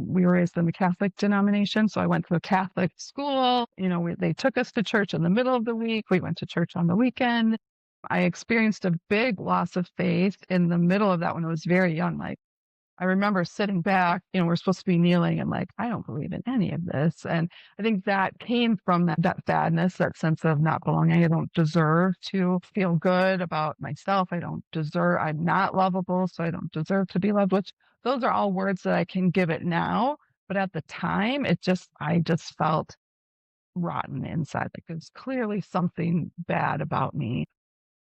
we were raised in the Catholic denomination. So I went to a Catholic school. They took us to church in the middle of the week. We went to church on the weekend. I experienced a big loss of faith in the middle of that when I was very young, like I remember sitting back, we're supposed to be kneeling and like, I don't believe in any of this. And I think that came from that sadness, that sense of not belonging. I don't deserve to feel good about myself. I'm not lovable, so I don't deserve to be loved, which those are all words that I can give it now. But at the time, I just felt rotten inside. Like there's clearly something bad about me.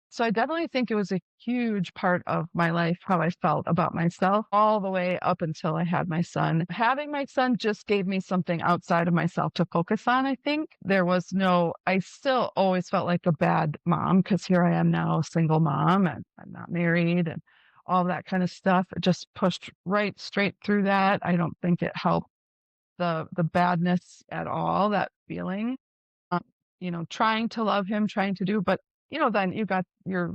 So I definitely think it was a huge part of my life, how I felt about myself all the way up until I had my son. Having my son just gave me something outside of myself to focus on, I think. I still always felt like a bad mom because here I am now, a single mom, and I'm not married and all that kind of stuff. It just pushed right straight through that. I don't think it helped the badness at all, that feeling um, trying to love him, trying to do, but then you're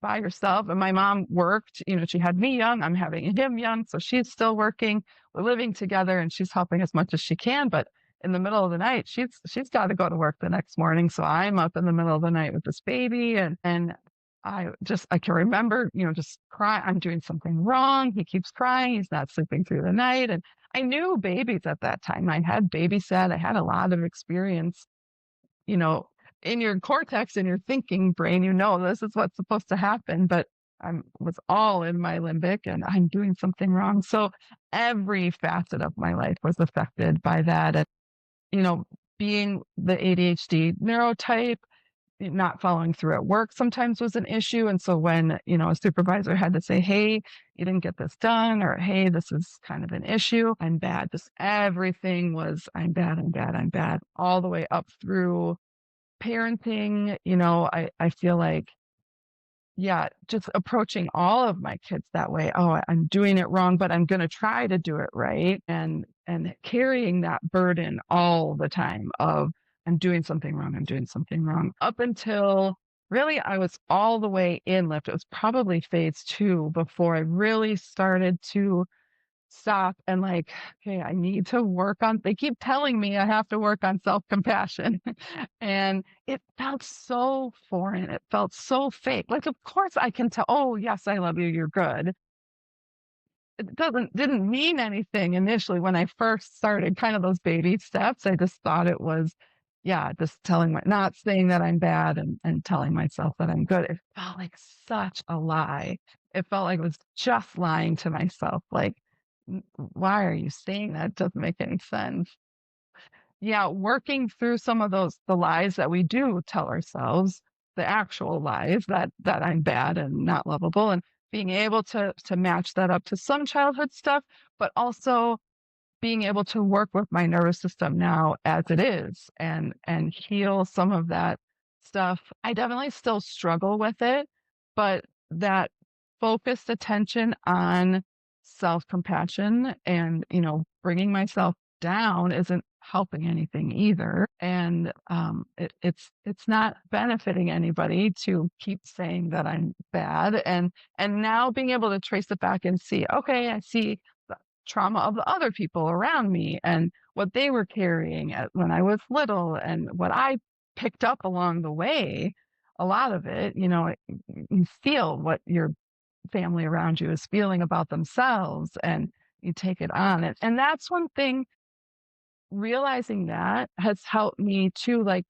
by yourself. And my mom worked, she had me young, I'm having him young, so she's still working. We're living together and she's helping as much as she can, but in the middle of the night, she's got to go to work the next morning. So I'm up in the middle of the night with this baby and I can remember, just cry. I'm doing something wrong. He keeps crying. He's not sleeping through the night. And I knew babies at that time. I had babysat. I had a lot of experience you know, in your cortex, in your thinking brain, this is what's supposed to happen, but I was all in my limbic and I'm doing something wrong. So every facet of my life was affected by that. And, you know, being the ADHD neurotype, not following through at work sometimes was an issue. And so when, a supervisor had to say, hey, you didn't get this done, or hey, this is kind of an issue, I'm bad. Just everything was, I'm bad, I'm bad, all the way up through parenting. I feel like, yeah, just approaching all of my kids that way. Oh, I'm doing it wrong, but I'm going to try to do it right. And carrying that burden all the time of I'm doing something wrong. I'm doing something wrong up until really I was all the way in lift. It was probably phase 2 before I really started to stop and like, okay, I need to work on, they keep telling me I have to work on self-compassion. And it felt so foreign. It felt so fake. Like, of course I can tell, oh, yes, I love you. You're good. It didn't mean anything initially when I first started kind of those baby steps. I just thought it was, yeah, just not saying that I'm bad and telling myself that I'm good. It felt like such a lie. It felt like it was just lying to myself. Like, why are you saying that? It doesn't make any sense. Yeah, working through some of the lies that we do tell ourselves, the actual lies that I'm bad and not lovable, and being able to match that up to some childhood stuff, but also being able to work with my nervous system now as it is and heal some of that stuff. I definitely still struggle with it, but that focused attention on self-compassion and, bringing myself down isn't helping anything either. And it's not benefiting anybody to keep saying that I'm bad. And now being able to trace it back and see, okay, I see trauma of the other people around me and what they were carrying when I was little and what I picked up along the way. A lot of it, you feel what your family around you is feeling about themselves and you take it on. And that's one thing, realizing that has helped me too. Like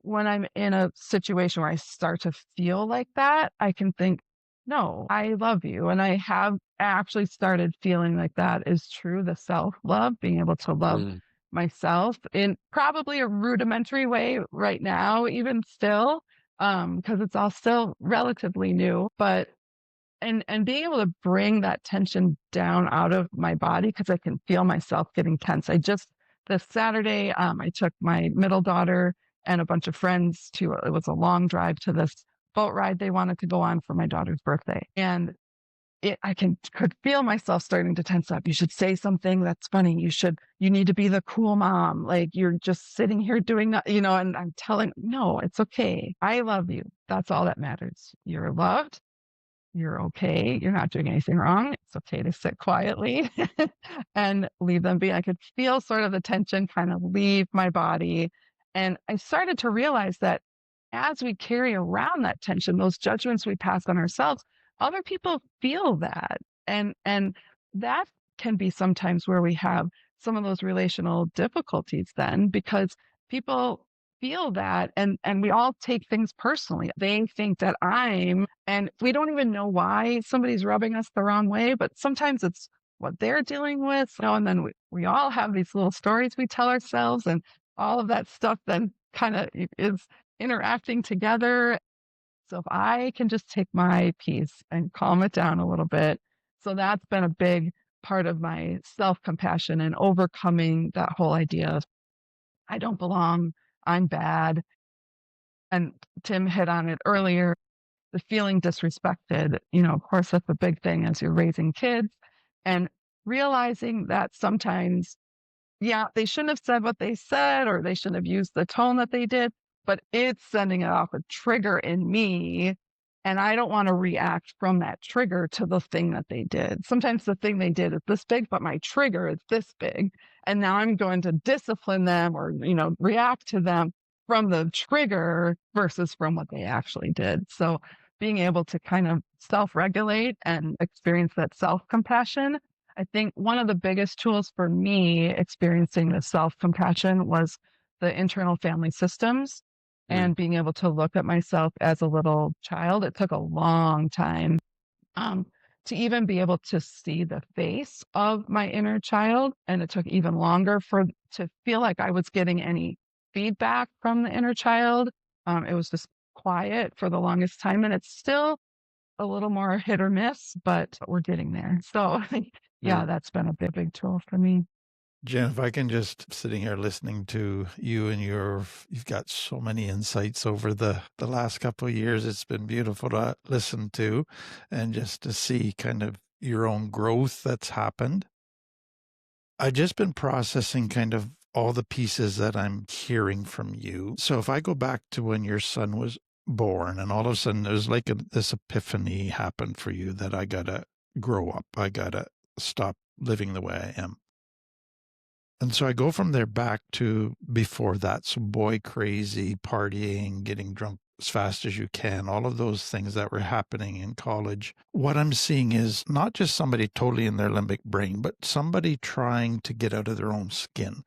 when I'm in a situation where I start to feel like that, I can think, no, I love you. And I have actually started feeling like that is true. The self love, being able to love Mm, myself in probably a rudimentary way right now, even still, because it's all still relatively new. But and being able to bring that tension down out of my body because I can feel myself getting tense. I just this Saturday, I took my middle daughter and a bunch of friends to it was a long drive to this boat ride they wanted to go on for my daughter's birthday. And I could feel myself starting to tense up. You should say something that's funny. You need to be the cool mom. Like you're just sitting here doing that, and I'm telling, no, it's okay. I love you. That's all that matters. You're loved, you're okay. You're not doing anything wrong. It's okay to sit quietly and leave them be. I could feel sort of the tension kind of leave my body. And I started to realize that as we carry around that tension, those judgments we pass on ourselves, other people feel that. And that can be sometimes where we have some of those relational difficulties then because people feel that and we all take things personally. They think that and we don't even know why somebody's rubbing us the wrong way, but sometimes it's what they're dealing with. And then we all have these little stories we tell ourselves and all of that stuff then kind of is interacting together. So if I can just take my piece and calm it down a little bit. So that's been a big part of my self-compassion and overcoming that whole idea of I don't belong, I'm bad. And Tim hit on it earlier, the feeling disrespected. Of course, that's a big thing as you're raising kids and realizing that sometimes, yeah, they shouldn't have said what they said or they shouldn't have used the tone that they did, but it's sending it off a trigger in me. And I don't want to react from that trigger to the thing that they did. Sometimes the thing they did is this big, but my trigger is this big. And now I'm going to discipline them or, react to them from the trigger versus from what they actually did. So being able to kind of self regulate and experience that self compassion. I think one of the biggest tools for me experiencing the self compassion was the internal family systems mm, and being able to look at myself as a little child. It took a long time um, to even be able to see the face of my inner child. And it took even longer to feel like I was getting any feedback from the inner child. It was just quiet for the longest time. And it's still a little more hit or miss, but we're getting there. So yeah, mm. that's been a big tool for me. Jen, if I can just sitting here listening to you and you've got so many insights over the last couple of years. It's been beautiful to listen to and just to see kind of your own growth that's happened. I've just been processing kind of all the pieces that I'm hearing from you. So if I go back to when your son was born and all of a sudden there's like this epiphany happened for you that I gotta grow up. I gotta stop living the way I am. And so I go from there back to before that. So boy crazy, partying, getting drunk as fast as you can, all of those things that were happening in college. What I'm seeing is not just somebody totally in their limbic brain, but somebody trying to get out of their own skin.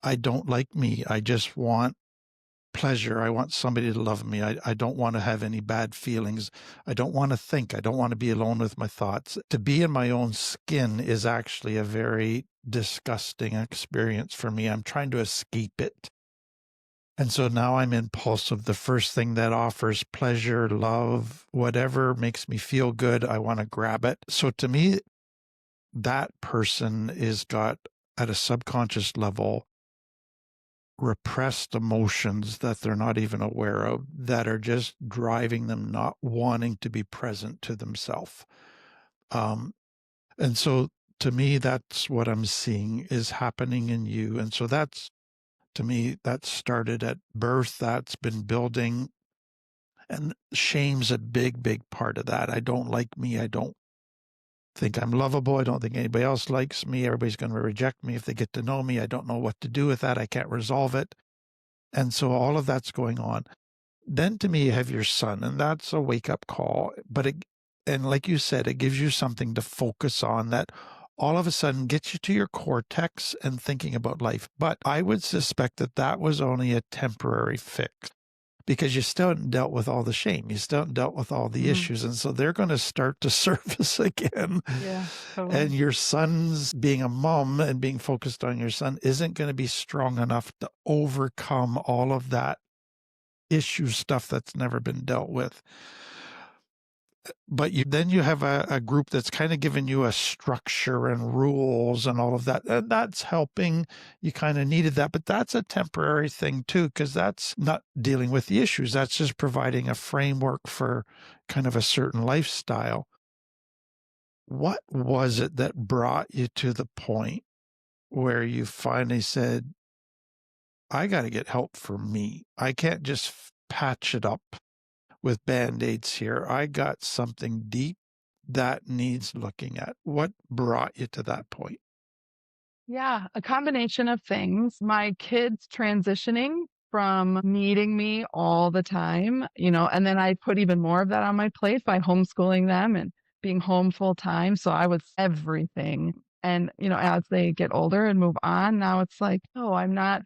I don't like me. I just want pleasure. I want somebody to love me. I don't want to have any bad feelings. I don't want to think. I don't want to be alone with my thoughts. To be in my own skin is actually a very disgusting experience for me. I'm trying to escape it. And so now I'm impulsive. The first thing that offers pleasure, love, whatever makes me feel good, I want to grab it. So to me, that person is got at a subconscious level repressed emotions that they're not even aware of that are just driving them not wanting to be present to themselves. And so to me, that's what I'm seeing is happening in you. And so that's, to me, that started at birth, that's been building. And shame's a big part of that. I don't like me. I don't think I'm lovable. I don't think anybody else likes me. Everybody's going to reject me if they get to know me. I don't know what to do with that. I can't resolve it. And so all of that's going on. Then to me, you have your son, and that's a wake up call. And like you said, it gives you something to focus on that all of a sudden gets you to your cortex and thinking about life. But I would suspect that that was only a temporary fix because you still haven't dealt with all the shame. You still haven't dealt with all the issues. And so they're going to start to surface again. Yeah, totally. And your son's being a mom and being focused on your son isn't going to be strong enough to overcome all of that issue stuff that's never been dealt with. But then you have a group that's kind of giving you a structure and rules and all of that. And that's helping. You kind of needed that, but that's a temporary thing too, because that's not dealing with the issues. That's just providing a framework for kind of a certain lifestyle. What was it that brought you to the point where you finally said, I got to get help for me. I can't just patch it up with Band-Aids here. I got something deep that needs looking at. What brought you to that point? Yeah, a combination of things. My kids transitioning from needing me all the time, and then I put even more of that on my plate by homeschooling them and being home full time. So I was everything. And, as they get older and move on, now it's like, oh, I'm not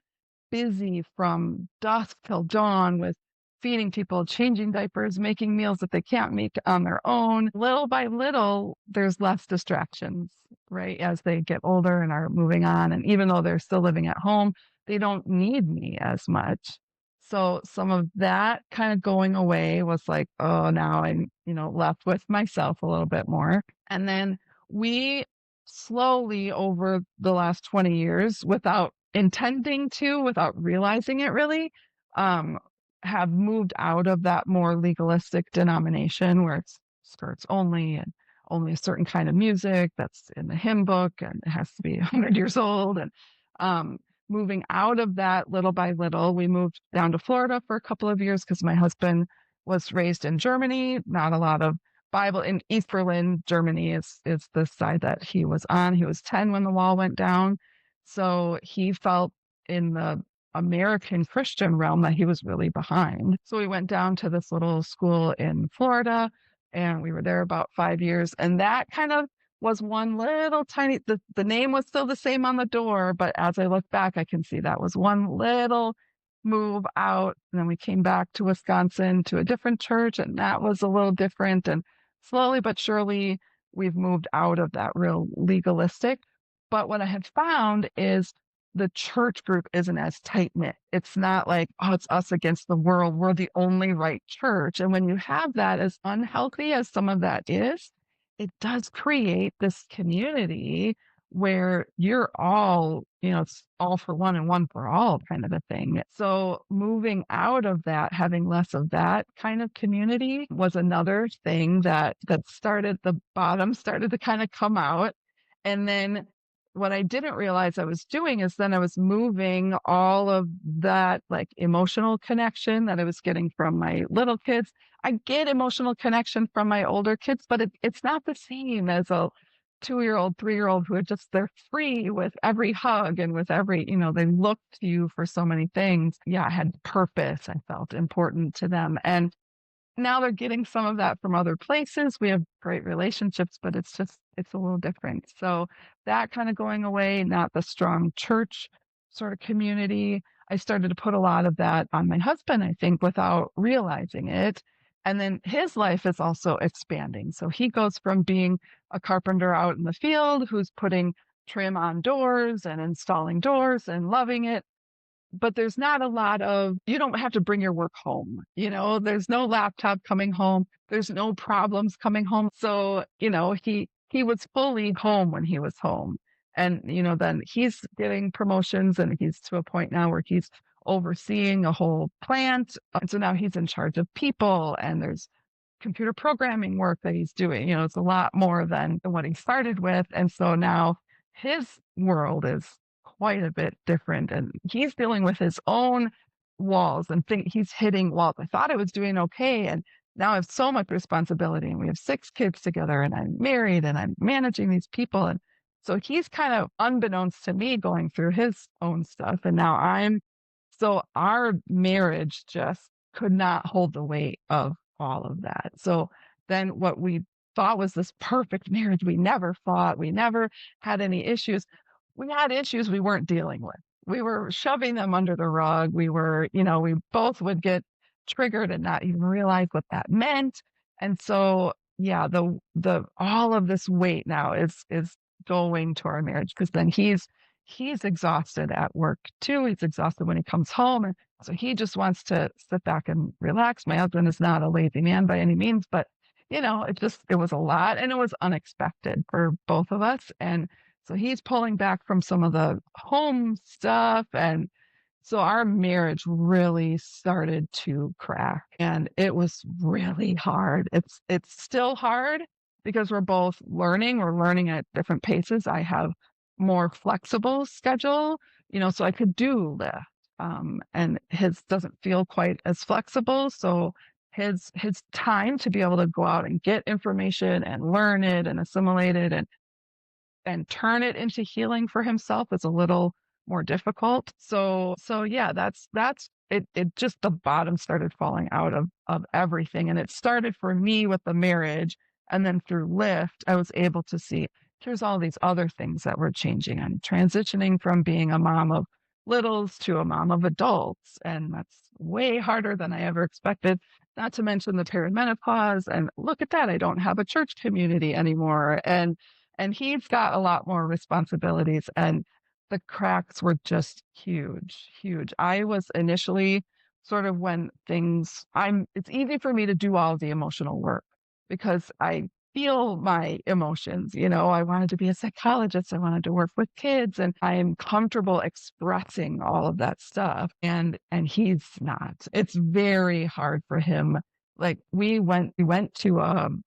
busy from dusk till dawn with feeding people, changing diapers, making meals that they can't make on their own. Little by little, there's less distractions, right? As they get older and are moving on. And even though they're still living at home, they don't need me as much. So some of that kind of going away was like, oh, now I'm, left with myself a little bit more. And then we slowly over the last 20 years, without intending to, without realizing it really, um, have moved out of that more legalistic denomination where it's skirts only and only a certain kind of music that's in the hymn book and it has to be 100 years old. And moving out of that little by little, we moved down to Florida for a couple of years because my husband was raised in Germany. Not a lot of Bible in East Berlin, Germany is the side that he was on. He was 10 when the wall went down. So he felt in the American Christian realm that he was really behind. So we went down to this little school in Florida and we were there about 5 years. And that kind of was one little tiny, the name was still the same on the door, but as I look back, I can see that was one little move out. And then we came back to Wisconsin to a different church and that was a little different. And slowly but surely, we've moved out of that real legalistic. But what I have found is the church group isn't as tight knit. It's not like, oh, it's us against the world. We're the only right church. And when you have that, as unhealthy as some of that is, it does create this community where you're all, it's all for one and one for all kind of a thing. So moving out of that, having less of that kind of community was another thing that started, the bottom started to kind of come out. And then what I didn't realize I was doing is then I was moving all of that like emotional connection that I was getting from my little kids. I get emotional connection from my older kids, but it's not the same as a 2-year-old, 3-year-old who are just, they're free with every hug and with every, they look to you for so many things. Yeah, I had purpose. I felt important to them. And now they're getting some of that from other places. We have great relationships, but it's a little different. So that kind of going away, not the strong church sort of community. I started to put a lot of that on my husband, I think, without realizing it. And then his life is also expanding. So he goes from being a carpenter out in the field who's putting trim on doors and installing doors and loving it. But there's not a lot of, you don't have to bring your work home. There's no laptop coming home. There's no problems coming home. So, he was fully home when he was home. And, then he's getting promotions and he's to a point now where he's overseeing a whole plant. And so now he's in charge of people and there's computer programming work that he's doing. It's a lot more than what he started with. And so now his world is quite a bit different and he's dealing with his own walls and he's hitting walls. I thought I was doing okay. And now I have so much responsibility and we have 6 kids together and I'm married and I'm managing these people. And so he's kind of unbeknownst to me going through his own stuff. And now so our marriage just could not hold the weight of all of that. So then what we thought was this perfect marriage, we never fought, we never had any issues. We had issues we weren't dealing with. We were shoving them under the rug. We both would get triggered and not even realize what that meant. And so, yeah, the all of this weight now is going to our marriage because then he's exhausted at work too. He's exhausted when he comes home. And so he just wants to sit back and relax. My husband is not a lazy man by any means, but it was a lot and it was unexpected for both of us. And so he's pulling back from some of the home stuff. And so our marriage really started to crack and it was really hard. It's still hard because we're learning at different paces. I have more flexible schedule, so I could do Lyft. And his doesn't feel quite as flexible. So his time to be able to go out and get information and learn it and assimilate it and turn it into healing for himself is a little more difficult. So yeah, that's it. It just the bottom started falling out of everything. And it started for me with the marriage. And then through Lyft, I was able to see here's all these other things that were changing. I'm transitioning from being a mom of littles to a mom of adults. And that's way harder than I ever expected. Not to mention the perimenopause. And look at that. I don't have a church community anymore. And he's got a lot more responsibilities and the cracks were just huge, huge. I was initially sort of it's easy for me to do all the emotional work because I feel my emotions. I wanted to be a psychologist. I wanted to work with kids and I'm comfortable expressing all of that stuff. And he's not. It's very hard for him. Like we went to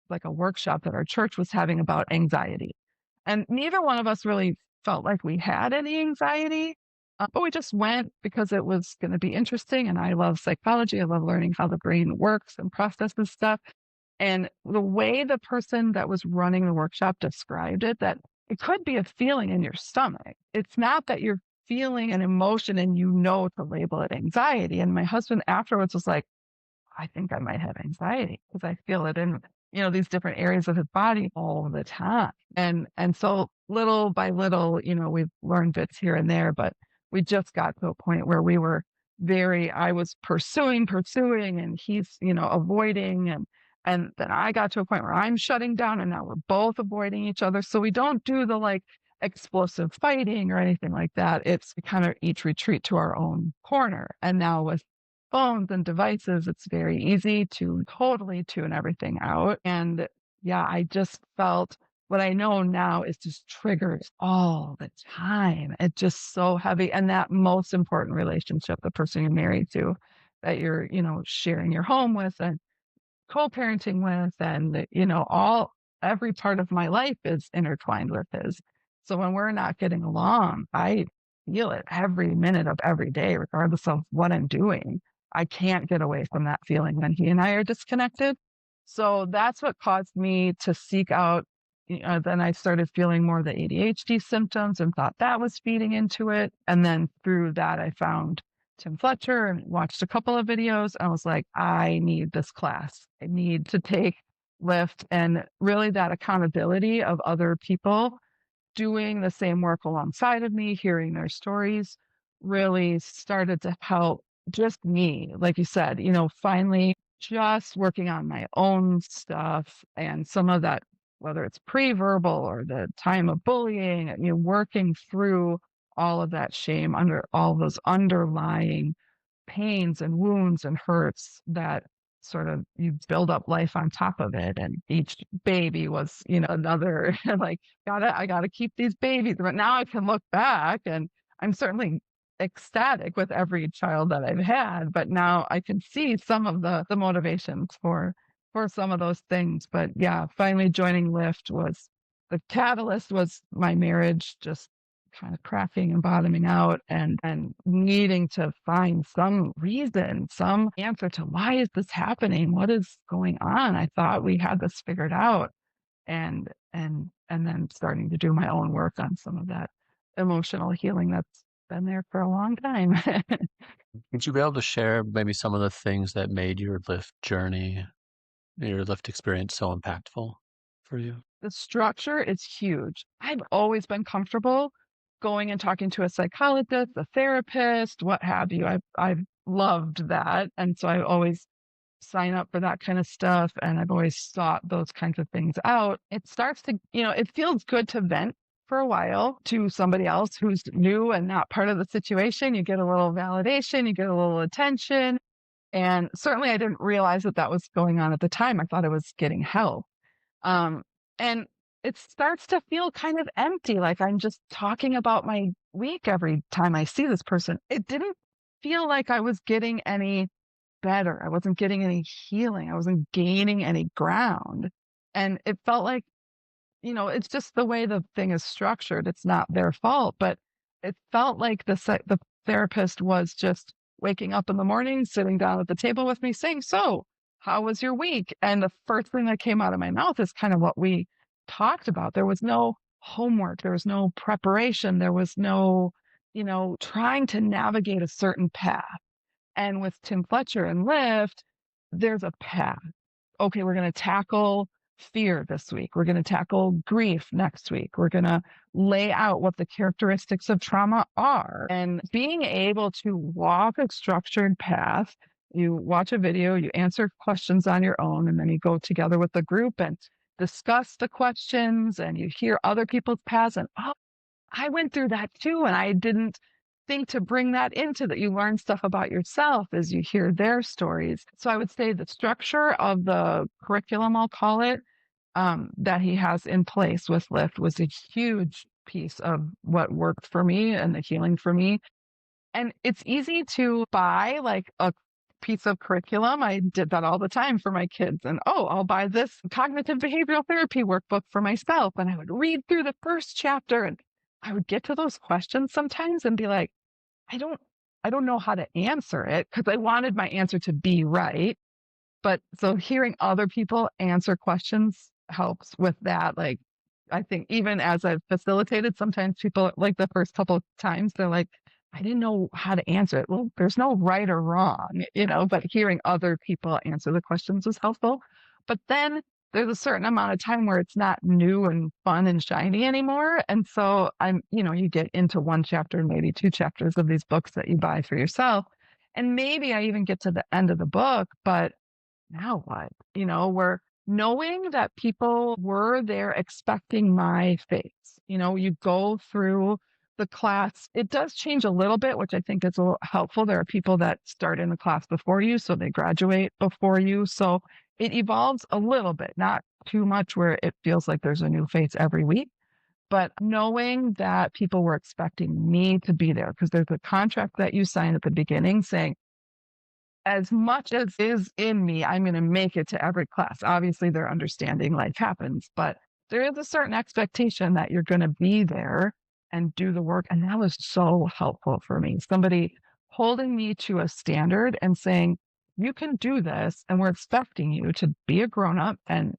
like a workshop that our church was having about anxiety. And neither one of us really felt like we had any anxiety, but we just went because it was going to be interesting. And I love psychology. I love learning how the brain works and processes stuff. And the way the person that was running the workshop described it, that it could be a feeling in your stomach. It's not that you're feeling an emotion and to label it anxiety. And my husband afterwards was like, I think I might have anxiety because I feel it in, these different areas of his body all the time. And so little by little, we've learned bits here and there, but we just got to a point where I was pursuing and he's, avoiding and then I got to a point where I'm shutting down and now we're both avoiding each other. So we don't do the like explosive fighting or anything like that. It's we kind of each retreat to our own corner. And now with phones and devices, it's very easy to totally tune everything out. And yeah, I just felt what I know now is just triggers all the time. It's just so heavy. And that most important relationship, the person you're married to, that you're, sharing your home with and co-parenting with, and, every part of my life is intertwined with his. So when we're not getting along, I feel it every minute of every day, regardless of what I'm doing. I can't get away from that feeling when he and I are disconnected. So that's what caused me to seek out. Then I started feeling more of the ADHD symptoms and thought that was feeding into it. And then through that, I found Tim Fletcher and watched a couple of videos. I was like, I need this class. I need to take Lyft, and really that accountability of other people doing the same work alongside of me, hearing their stories really started to help just me, like you said, finally just working on my own stuff and some of that, whether it's pre-verbal or the time of bullying, working through all of that shame under all those underlying pains and wounds and hurts that sort of you build up life on top of it. And each baby was, another like, I gotta keep these babies. But now I can look back and I'm certainly ecstatic with every child that I've had, but now I can see some of the motivations for some of those things. But yeah, finally joining Lyft was the catalyst, was my marriage just kind of cracking and bottoming out and needing to find some reason, some answer to why is this happening? What is going on? I thought we had this figured out. And then starting to do my own work on some of that emotional healing that's been there for a long time. Would you be able to share maybe some of the things that made your lift journey, your lift experience so impactful for you? The structure is huge. I've always been comfortable going and talking to a psychologist, a therapist, what have you. I've loved that. And so I always sign up for that kind of stuff. And I've always sought those kinds of things out. It starts to, it feels good to vent for a while to somebody else who's new and not part of the situation. You get a little validation, you get a little attention. And certainly I didn't realize that that was going on at the time. I thought I was getting help. Um, and it starts to feel kind of empty, like I'm just talking about my week every time I see this person. It didn't feel like I was getting any better. I wasn't getting any healing. I wasn't gaining any ground. And it felt like, it's just the way the thing is structured. It's not their fault, but it felt like the therapist was just waking up in the morning, sitting down at the table with me saying, "So, how was your week?" And the first thing that came out of my mouth is kind of what we talked about. There was no homework, there was no preparation, there was no, trying to navigate a certain path. And with Tim Fletcher and Lyft, there's a path. Okay, we're going to tackle fear this week. We're going to tackle grief next week. We're going to lay out what the characteristics of trauma are. And being able to walk a structured path, you watch a video, you answer questions on your own, and then you go together with the group and discuss the questions and you hear other people's paths and, oh, I went through that too. And I didn't think to bring that into that. You learn stuff about yourself as you hear their stories. So I would say the structure of the curriculum, I'll call it, that he has in place with Lyft was a huge piece of what worked for me and the healing for me. And it's easy to buy like a piece of curriculum. I did that all the time for my kids. And I'll buy this cognitive behavioral therapy workbook for myself. And I would read through the first chapter and I would get to those questions sometimes and be like, I don't know how to answer it because I wanted my answer to be right. But so hearing other people answer questions helps with that. Like, I think even as I've facilitated, sometimes people like the first couple of times, they're like, I didn't know how to answer it. Well, there's no right or wrong, but hearing other people answer the questions was helpful. But then there's a certain amount of time where it's not new and fun and shiny anymore. And so you get into one chapter, maybe two chapters of these books that you buy for yourself. And maybe I even get to the end of the book, but now what? We're knowing that people were there expecting my face. You go through the class. It does change a little bit, which I think is a little helpful. There are people that start in the class before you, so they graduate before you. So it evolves a little bit, not too much where it feels like there's a new face every week, but knowing that people were expecting me to be there because there's a contract that you sign at the beginning saying, as much as is in me, I'm going to make it to every class. Obviously, they're understanding life happens, but there is a certain expectation that you're going to be there and do the work. And that was so helpful for me. Somebody holding me to a standard and saying, you can do this, and we're expecting you to be a grown up and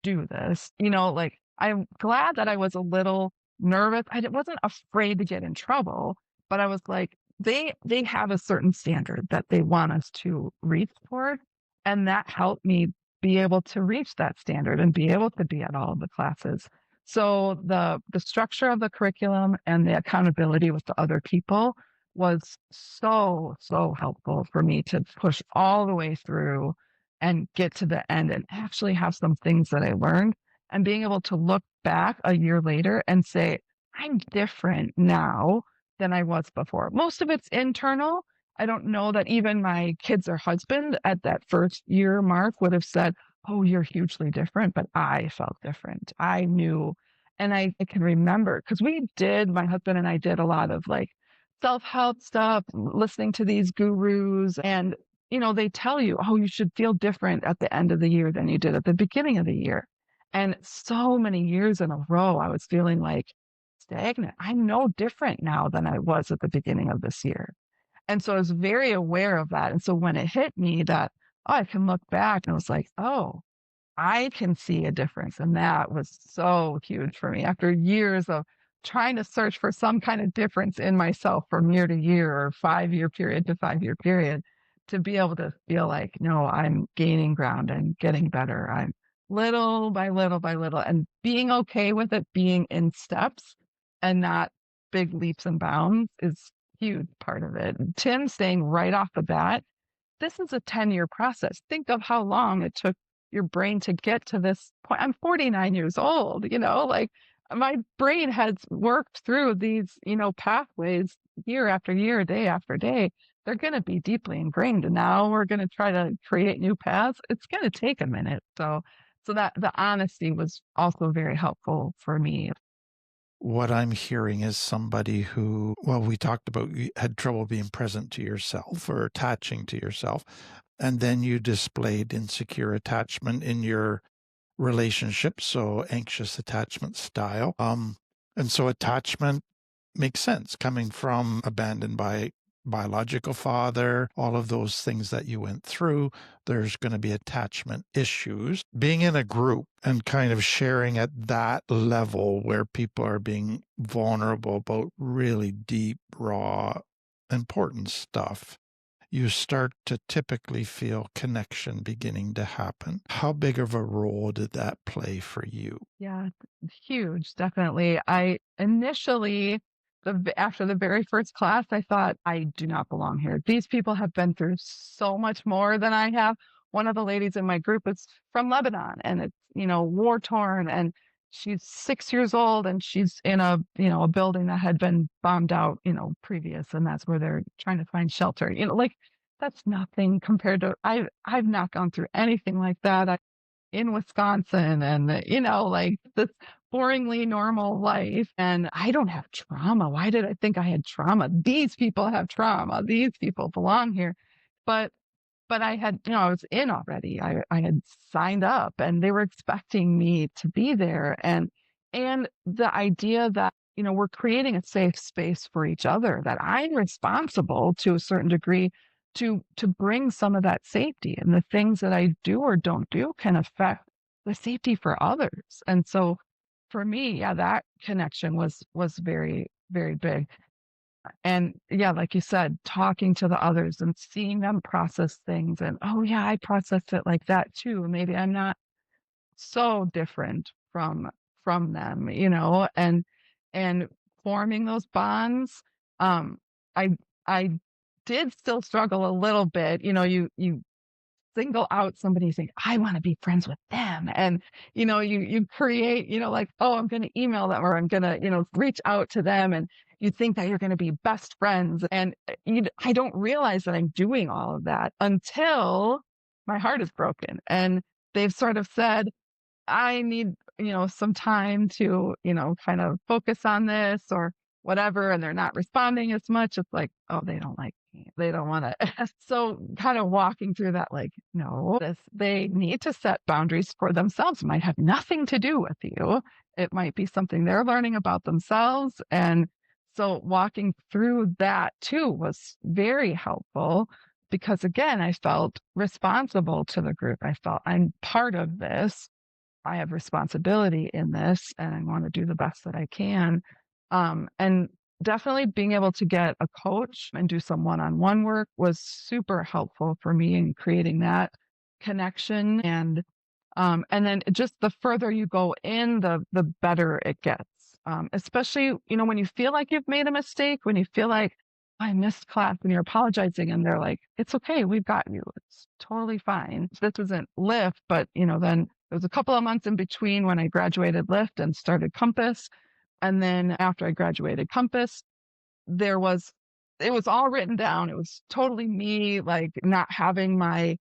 do this. Like I'm glad that I was a little nervous. I wasn't afraid to get in trouble, but I was like, they have a certain standard that they want us to reach toward, and that helped me be able to reach that standard and be able to be at all of the classes. So the structure of the curriculum and the accountability with the other people was so helpful for me to push all the way through and get to the end and actually have some things that I learned and being able to look back a year later and say, I'm different now than I was before. Most of it's internal. I don't know that even my kids or husband at that first year mark would have said, oh, you're hugely different, but I felt different. I knew, and I can remember because my husband and I did a lot of like self-help stuff, listening to these gurus, and they tell you, oh, you should feel different at the end of the year than you did at the beginning of the year. And so many years in a row, I was feeling like stagnant. I'm no different now than I was at the beginning of this year. And so I was very aware of that. And so when it hit me that, oh, I can look back and I was like, oh, I can see a difference. And that was so huge for me after years of trying to search for some kind of difference in myself from year to year or 5 year period to 5 year period to be able to feel like, no, I'm gaining ground and getting better. I'm little by little by little and being okay with it being in steps and not big leaps and bounds is huge part of it. And Tim saying right off the bat, this is a 10-year process. Think of how long it took your brain to get to this point. I'm 49 years old, like my brain has worked through these, pathways year after year, day after day. They're going to be deeply ingrained. And now we're going to try to create new paths. It's going to take a minute. So that the honesty was also very helpful for me. What I'm hearing is somebody who, well, we talked about you had trouble being present to yourself or attaching to yourself. And then you displayed insecure attachment in your relationship, so anxious attachment style. And so attachment makes sense coming from abandoned by biological father, all of those things that you went through. There's going to be attachment issues. Being in a group and kind of sharing at that level where people are being vulnerable about really deep, raw, important stuff, you start to typically feel connection beginning to happen. How big of a role did that play for you? Yeah, huge, definitely. I initially, after the very first class, I thought, I do not belong here. These people have been through so much more than I have. One of the ladies in my group is from Lebanon and it's, war torn and she's 6 years old and she's in a building that had been bombed out, previous. And that's where they're trying to find shelter, like that's nothing compared to, I've not gone through anything like that. In Wisconsin and, like this boringly normal life. And I don't have trauma. Why did I think I had trauma? These people have trauma. These people belong here. But I had, I was in already. I had signed up and they were expecting me to be there. And the idea that, we're creating a safe space for each other, that I'm responsible to a certain degree to bring some of that safety and the things that I do or don't do can affect the safety for others. And so for me, yeah, that connection was very, very big. And yeah, like you said, talking to the others and seeing them process things and oh yeah, I processed it like that too. Maybe I'm not so different from them, and forming those bonds. I I did still struggle a little bit. You single out somebody, you think, I want to be friends with them. And, you create, like, oh, I'm going to email them or I'm going to, reach out to them. And you think that you're going to be best friends. And I don't realize that I'm doing all of that until my heart is broken. And they've sort of said, I need, some time to, kind of focus on this or whatever. And they're not responding as much. It's like, oh, they don't like me. They don't want to. So kind of walking through that, like, no, they need to set boundaries for themselves. It might have nothing to do with you. It might be something they're learning about themselves. And so walking through that too was very helpful because again, I felt responsible to the group. I felt I'm part of this. I have responsibility in this and I want to do the best that I can. And definitely being able to get a coach and do some one-on-one work was super helpful for me in creating that connection. And then just the further you go in, the better it gets. Especially, when you feel like you've made a mistake, when you feel like I missed class and you're apologizing and they're like, it's okay, we've got you. It's totally fine. This wasn't Lyft, but then there was a couple of months in between when I graduated Lyft and started Compass. And then after I graduated Compass, it was all written down. It was totally me, like not having my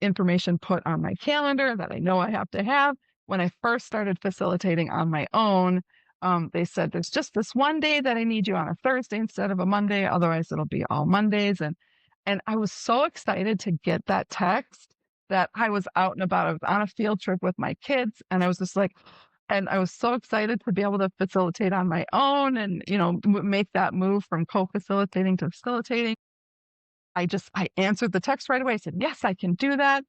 information put on my calendar that I know I have to have. When I first started facilitating on my own, they said there's just this one day that I need you on a Thursday instead of a Monday. Otherwise, it'll be all Mondays. And I was so excited to get that text that I was out and about. I was on a field trip with my kids, and I was just like, And I was so excited to be able to facilitate on my own and, make that move from co-facilitating to facilitating. I answered the text right away. I said, yes, I can do that.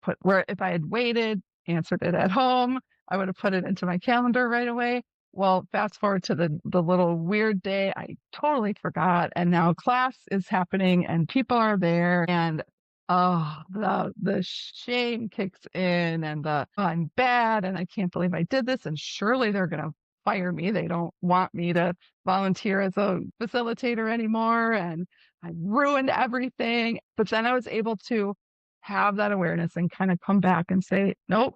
Put where if I had waited, answered it at home, I would have put it into my calendar right away. Well, fast forward to the little weird day, I totally forgot, and now class is happening and people are there, and the shame kicks in, and I'm bad and I can't believe I did this, and surely they're gonna fire me. They don't want me to volunteer as a facilitator anymore, and I ruined everything. But then I was able to have that awareness and kind of come back and say, nope,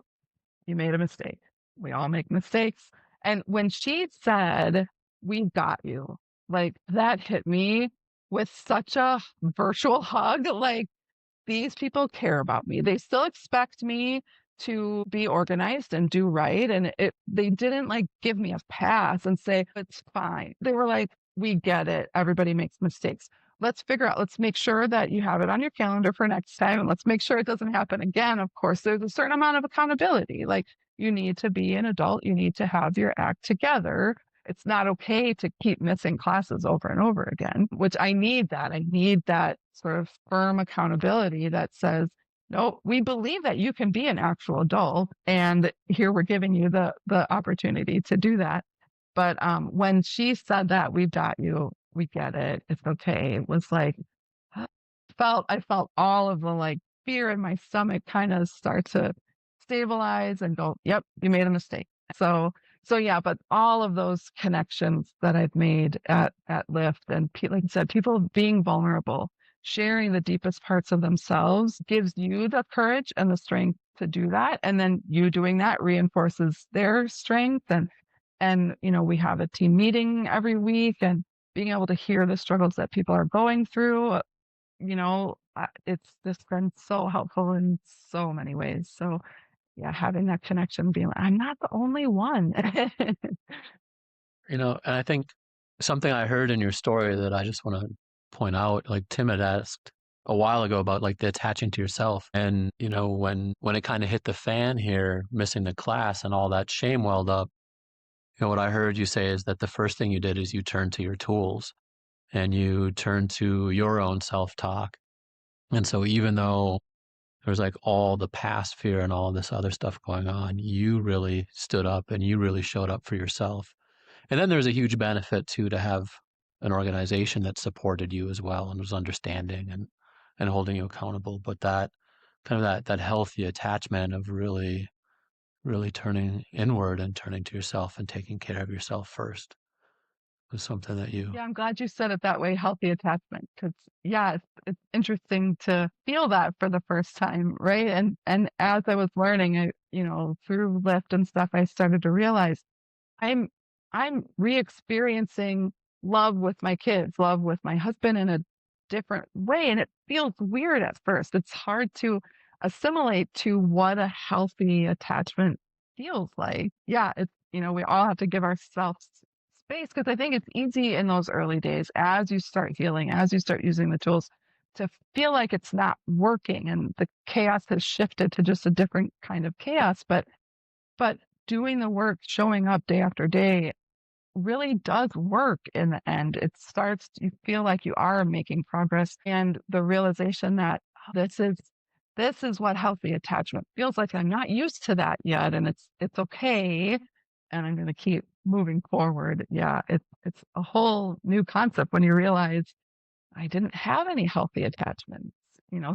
you made a mistake. We all make mistakes. And when she said, we've got you, like that hit me with such a virtual hug. Like, these people care about me. They still expect me to be organized and do right. And they didn't like give me a pass and say, it's fine. They were like, we get it. Everybody makes mistakes. Let's make sure that you have it on your calendar for next time. And let's make sure it doesn't happen again. Of course, there's a certain amount of accountability. Like, you need to be an adult, you need to have your act together. It's not okay to keep missing classes over and over again, which I need that. I need that sort of firm accountability that says, no, we believe that you can be an actual adult, and here we're giving you the opportunity to do that. But when she said that, we've got you, we get it, it's okay. It was like, I felt all of the like fear in my stomach kind of start to stabilize and go, yep, you made a mistake. So yeah, but all of those connections that I've made at Lyft, and like I said, people being vulnerable, sharing the deepest parts of themselves gives you the courage and the strength to do that. And then you doing that reinforces their strength. And we have a team meeting every week, and being able to hear the struggles that people are going through, it's just been so helpful in so many ways. So yeah, having that connection, being like, I'm not the only one. And I think something I heard in your story that I just want to point out, like Tim had asked a while ago about like the attaching to yourself. And, when it kind of hit the fan here, missing the class and all that shame welled up, what I heard you say is that the first thing you did is you turned to your tools and you turned to your own self-talk. And so even though there was like all the past fear and all this other stuff going on, you really stood up and you really showed up for yourself. And then there's a huge benefit too to have an organization that supported you as well and was understanding and holding you accountable. But that kind of that healthy attachment of really, really turning inward and turning to yourself and taking care of yourself first was something that you. Yeah, I'm glad you said it that way, healthy attachment, because yeah, it's interesting to feel that for the first time, right? And as I was learning, through Lyft and stuff, I started to realize I'm I'm re-experiencing love with my kids, love with my husband in a different way. And it feels weird at first. It's hard to assimilate to what a healthy attachment feels like. Yeah, we all have to give ourselves space, because I think it's easy in those early days as you start healing, as you start using the tools, to feel like it's not working and the chaos has shifted to just a different kind of chaos. But doing the work, showing up day after day really does work in the end. You feel like you are making progress, and the realization that this is what healthy attachment feels like. I'm not used to that yet, and it's okay, and I'm going to keep moving forward. Yeah, it's a whole new concept when you realize I didn't have any healthy attachments,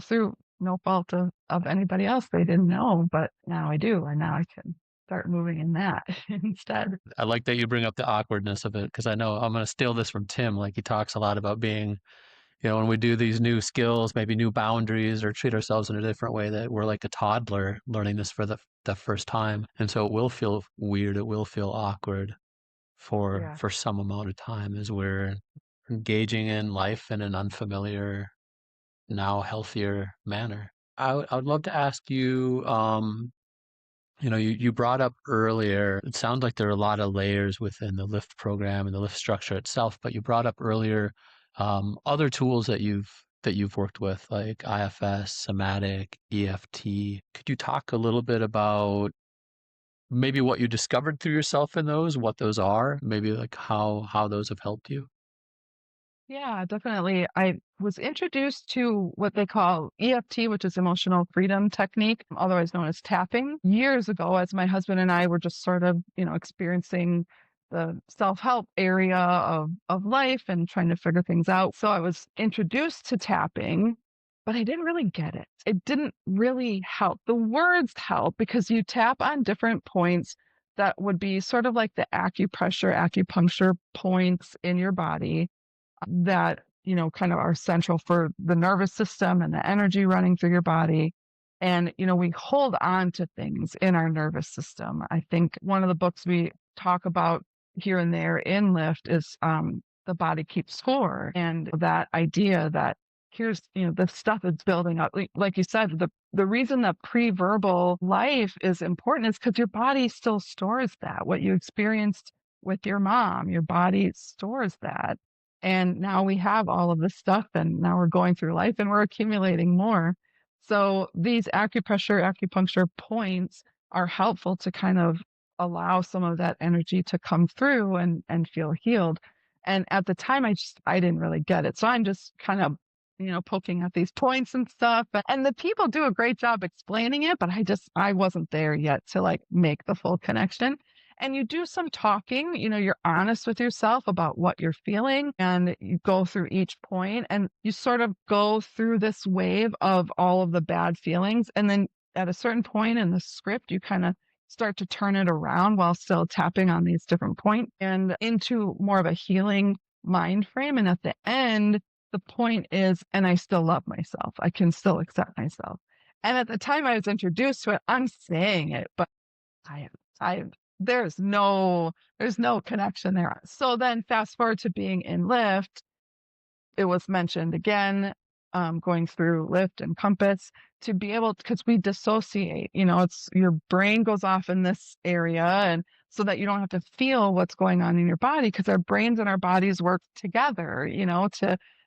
through no fault of anybody else. They didn't know, but now I do, and now I can start moving in that instead. I like that you bring up the awkwardness of it, because I know I'm going to steal this from Tim. Like, he talks a lot about being, when we do these new skills, maybe new boundaries, or treat ourselves in a different way, that we're like a toddler learning this for the first time. And so it will feel weird. It will feel awkward Yeah. for some amount of time as we're engaging in life in an unfamiliar, now healthier manner. I would love to ask you, you brought up earlier, it sounds like there are a lot of layers within the Lyft program and the Lyft structure itself, but you brought up earlier other tools that you've worked with, like IFS, somatic, EFT. Could you talk a little bit about maybe what you discovered through yourself in those, what those are, maybe like how those have helped you? Yeah, definitely. I was introduced to what they call EFT, which is emotional freedom technique, otherwise known as tapping, years ago as my husband and I were just sort of, experiencing the self-help area of life and trying to figure things out. So I was introduced to tapping, but I didn't really get it. It didn't really help. The words help because you tap on different points that would be sort of like the acupuncture points in your body that, kind of are central for the nervous system and the energy running through your body. And, we hold on to things in our nervous system. I think one of the books we talk about here and there in Lift is The Body Keeps Score. And that idea that here's, the stuff that's building up. Like you said, the reason that pre-verbal life is important is because your body still stores that. What you experienced with your mom, your body stores that. And now we have all of this stuff, and now we're going through life and we're accumulating more. So these acupuncture points are helpful to kind of allow some of that energy to come through and feel healed. And at the time, I didn't really get it. So I'm just kind of, poking at these points and stuff. And the people do a great job explaining it, but I wasn't there yet to like make the full connection. And you do some talking, you're honest with yourself about what you're feeling and you go through each point and you sort of go through this wave of all of the bad feelings. And then at a certain point in the script, you kind of start to turn it around while still tapping on these different points and into more of a healing mind frame. And at the end, the point is, and I still love myself. I can still accept myself. And at the time I was introduced to it, I'm saying it, but I I there's no connection there. So then fast forward to being in Lyft, it was mentioned again, going through Lyft and Compass to be able because we dissociate, it's your brain goes off in this area and so that you don't have to feel what's going on in your body because our brains and our bodies work together,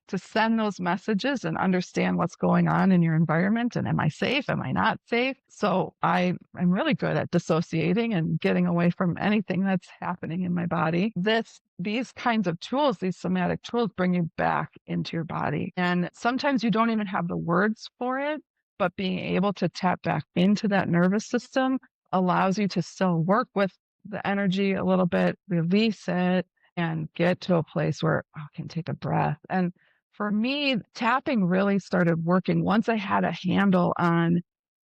to send those messages and understand what's going on in your environment and am I safe? Am I not safe? So I'm really good at dissociating and getting away from anything that's happening in my body. These kinds of tools, these somatic tools bring you back into your body. And sometimes you don't even have the words for it, but being able to tap back into that nervous system allows you to still work with the energy a little bit, release it, and get to a place where I can take a breath. And for me, tapping really started working once I had a handle on,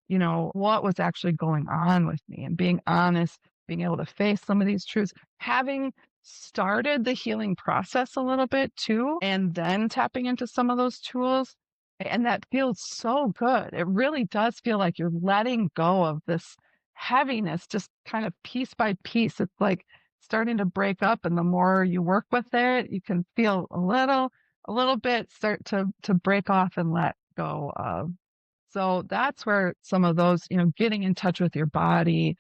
what was actually going on with me and being honest, being able to face some of these truths, having started the healing process a little bit too, and then tapping into some of those tools. And that feels so good. It really does feel like you're letting go of this heaviness, just kind of piece by piece. It's like starting to break up, and the more you work with it, you can feel a little bit start to break off and let go of. So that's where some of those, getting in touch with your body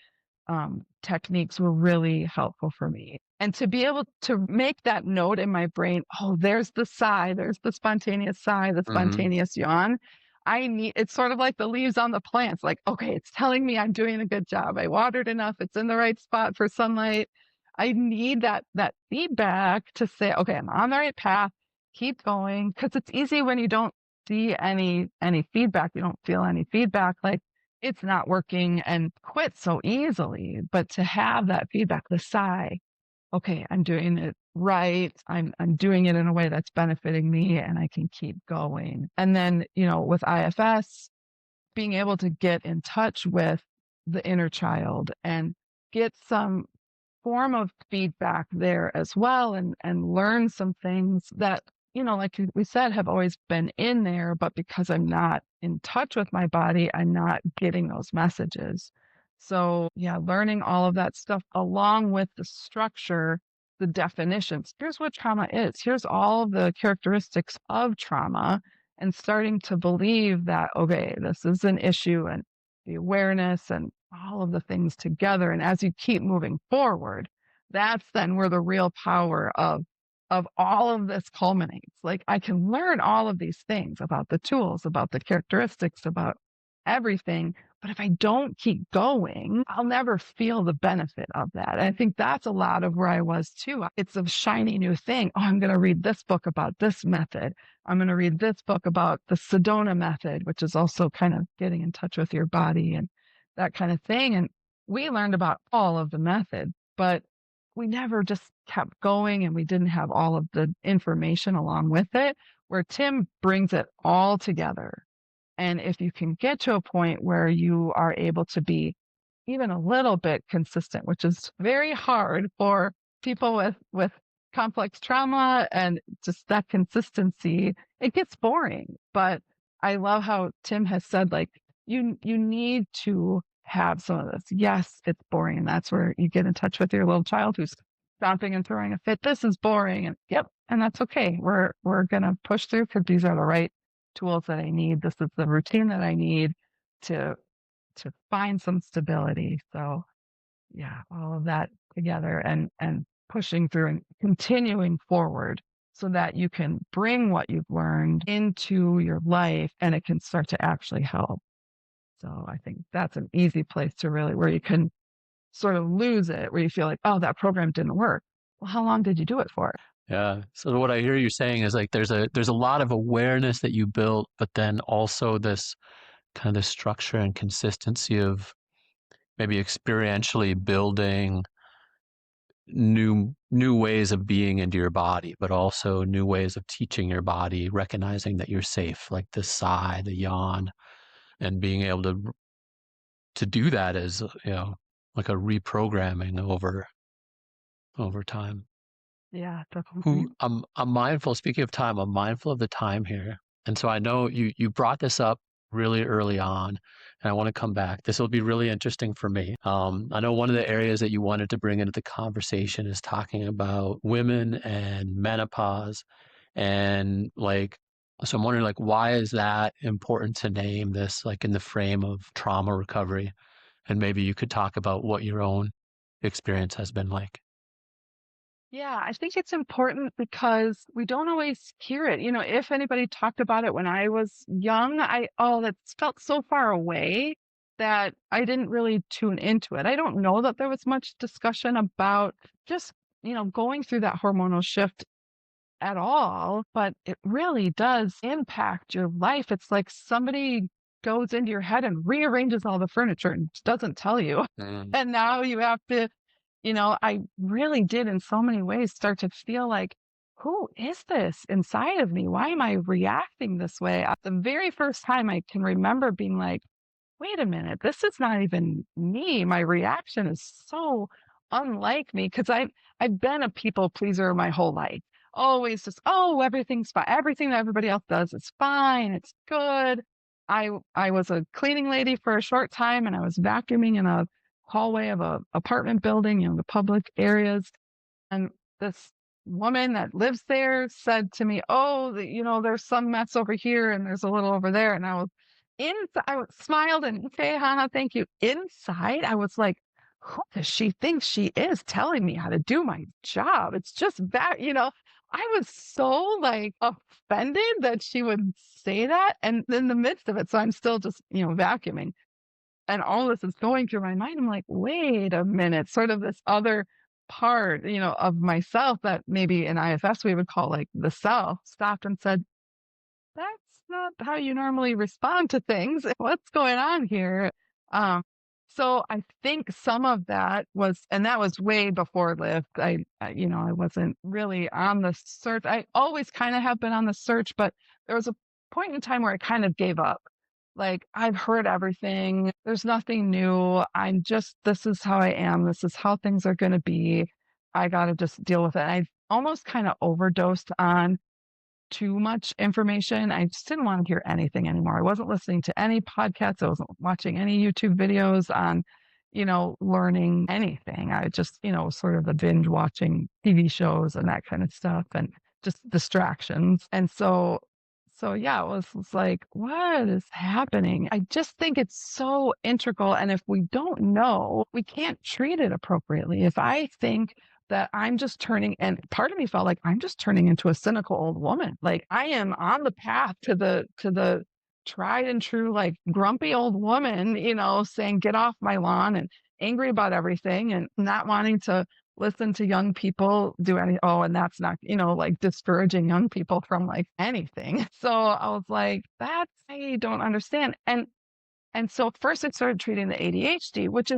techniques were really helpful for me. And to be able to make that note in my brain, oh, there's the sigh, there's the spontaneous sigh, the Mhm. spontaneous yawn. It's sort of like the leaves on the plants, like, okay, it's telling me I'm doing a good job. I watered enough, it's in the right spot for sunlight. I need that feedback to say, okay, I'm on the right path, keep going. Because it's easy when you don't see any feedback, you don't feel any feedback, like it's not working and quit so easily. But to have that feedback, the sigh, okay, I'm doing it right. I'm doing it in a way that's benefiting me and I can keep going. And then, with IFS, being able to get in touch with the inner child and get some form of feedback there as well and learn some things that, like we said, have always been in there, but because I'm not in touch with my body, I'm not getting those messages. So yeah, learning all of that stuff along with the structure, the definitions. Here's what trauma is. Here's all of the characteristics of trauma and starting to believe that, okay, this is an issue and the awareness and all of the things together. And as you keep moving forward, that's then where the real power of all of this culminates. Like I can learn all of these things about the tools, about the characteristics, about everything. But if I don't keep going, I'll never feel the benefit of that. And I think that's a lot of where I was too. It's a shiny new thing. Oh, I'm going to read this book about this method. I'm going to read this book about the Sedona method, which is also kind of getting in touch with your body and that kind of thing. And we learned about all of the methods, but we never just kept going and we didn't have all of the information along with it, where Tim brings it all together. And if you can get to a point where you are able to be even a little bit consistent, which is very hard for people with complex trauma and just that consistency, it gets boring. But I love how Tim has said, like, you need to have some of this. Yes, it's boring. And that's where you get in touch with your little child who's stomping and throwing a fit. This is boring. And yep, and that's okay. We're gonna push through because these are the right tools that I need. This is the routine that I need to find some stability. So yeah, all of that together and pushing through and continuing forward so that you can bring what you've learned into your life and it can start to actually help. So I think that's an easy place to really where you can sort of lose it, where you feel like, oh, that program didn't work. Well, how long did you do it for? Yeah. So what I hear you saying is like there's a lot of awareness that you built, but then also this kind of structure and consistency of maybe experientially building new ways of being into your body, but also new ways of teaching your body, recognizing that you're safe, like the sigh, the yawn, and being able to do that as, you know, like a reprogramming over time. Yeah, definitely. Who I'm mindful, speaking of time, I'm mindful of the time here. And so I know you brought this up really early on, and I want to come back. This will be really interesting for me. I know one of the areas that you wanted to bring into the conversation is talking about women and menopause, and like, so I'm wondering, like, why is that important to name this, like, in the frame of trauma recovery? And maybe you could talk about what your own experience has been like. Yeah, I think it's important because we don't always hear it. You know, if anybody talked about it when I was young, that felt so far away that I didn't really tune into it. I don't know that there was much discussion about just, going through that hormonal shift at all, but it really does impact your life. It's like somebody goes into your head and rearranges all the furniture and doesn't tell you. Mm. And now you have to I really did in so many ways start to feel like, who is this inside of me? Why am I reacting this way? The very first time I can remember being like, wait a minute, this is not even me. My reaction is so unlike me because I've been a people pleaser my whole life. Always just, oh, everything's fine. Everything that everybody else does is fine. It's good. I was a cleaning lady for a short time and I was vacuuming in a hallway of a apartment building, the public areas. And this woman that lives there said to me, "Oh, there's some mess over here and there's a little over there." And I smiled and okay, haha, thank you. Inside, I was like, who does she think she is telling me how to do my job? It's just that, I was so like offended that she would say that. And in the midst of it, so I'm still just, vacuuming. And all this is going through my mind. I'm like, wait a minute, sort of this other part, of myself that maybe in IFS we would call like the self stopped and said, that's not how you normally respond to things. What's going on here? Um, so I think some of that was, and that was way before Lyft. I wasn't really on the search. I always kind of have been on the search, but there was a point in time where I kind of gave up. Like, I've heard everything. There's nothing new. This is how I am. This is how things are going to be. I got to just deal with it. And I almost kind of overdosed on too much information. I just didn't want to hear anything anymore. I wasn't listening to any podcasts. I wasn't watching any YouTube videos on, learning anything. I just, sort of the binge watching TV shows and that kind of stuff and just distractions. And so yeah, it was like, what is happening? I just think it's so integral. And if we don't know, we can't treat it appropriately. If I think that I'm just turning, and part of me felt like I'm just turning into a cynical old woman. Like I am on the path to the tried and true, like grumpy old woman, saying, get off my lawn and angry about everything and not wanting to listen to young people do any, oh, and that's not, like discouraging young people from like anything. So I was like, that's, I don't understand. And so first I started treating the ADHD, which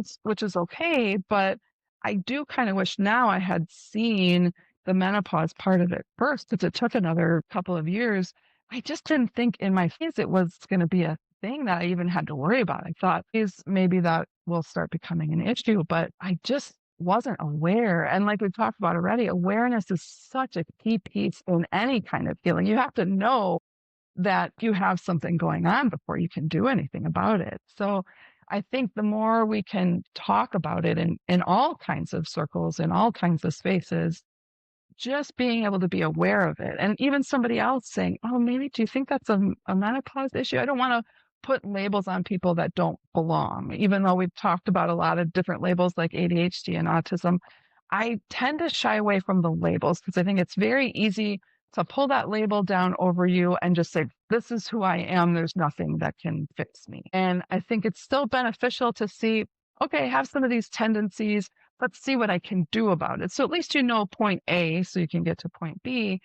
is okay, but I do kind of wish now I had seen the menopause part of it first, because it took another couple of years. I just didn't think in my phase it was going to be a thing that I even had to worry about. I thought is maybe that will start becoming an issue, but I just wasn't aware. And like we've talked about already, awareness is such a key piece in any kind of healing. You have to know that you have something going on before you can do anything about it. So I think the more we can talk about it in all kinds of circles, in all kinds of spaces, just being able to be aware of it. And even somebody else saying, oh, maybe do you think that's a menopause issue? I don't want to put labels on people that don't belong, even though we've talked about a lot of different labels like ADHD and autism. I tend to shy away from the labels because I think it's very easy to pull that label down over you and just say, this is who I am. There's nothing that can fix me. And I think it's still beneficial to see, okay, I have some of these tendencies. Let's see what I can do about it. So at least you know point A so you can get to point B.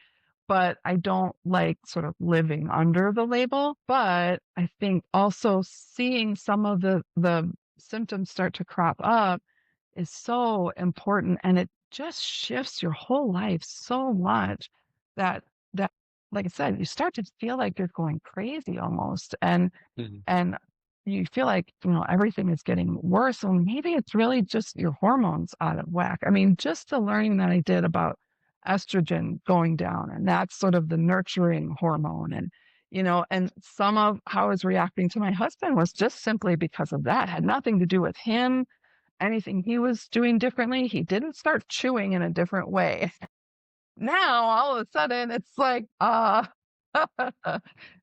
But I don't like sort of living under the label. But I think also seeing some of the symptoms start to crop up is so important, and it just shifts your whole life so much that like I said, you start to feel like you're going crazy almost, Mhm. and you feel like, everything is getting worse, and maybe it's really just your hormones out of whack. I mean, just the learning that I did about estrogen going down, and that's sort of the nurturing hormone, and some of how I was reacting to my husband was just simply because of that. Had nothing to do with him, anything he was doing differently. He didn't start chewing in a different way. Now all of a sudden it's like, I'm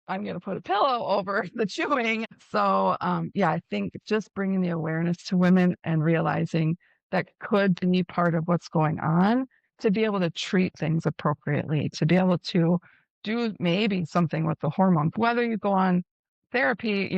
going to put a pillow over the chewing. So, yeah, I think just bringing the awareness to women and realizing that could be part of what's going on, to be able to treat things appropriately, to be able to do maybe something with the hormones, whether you go on therapy,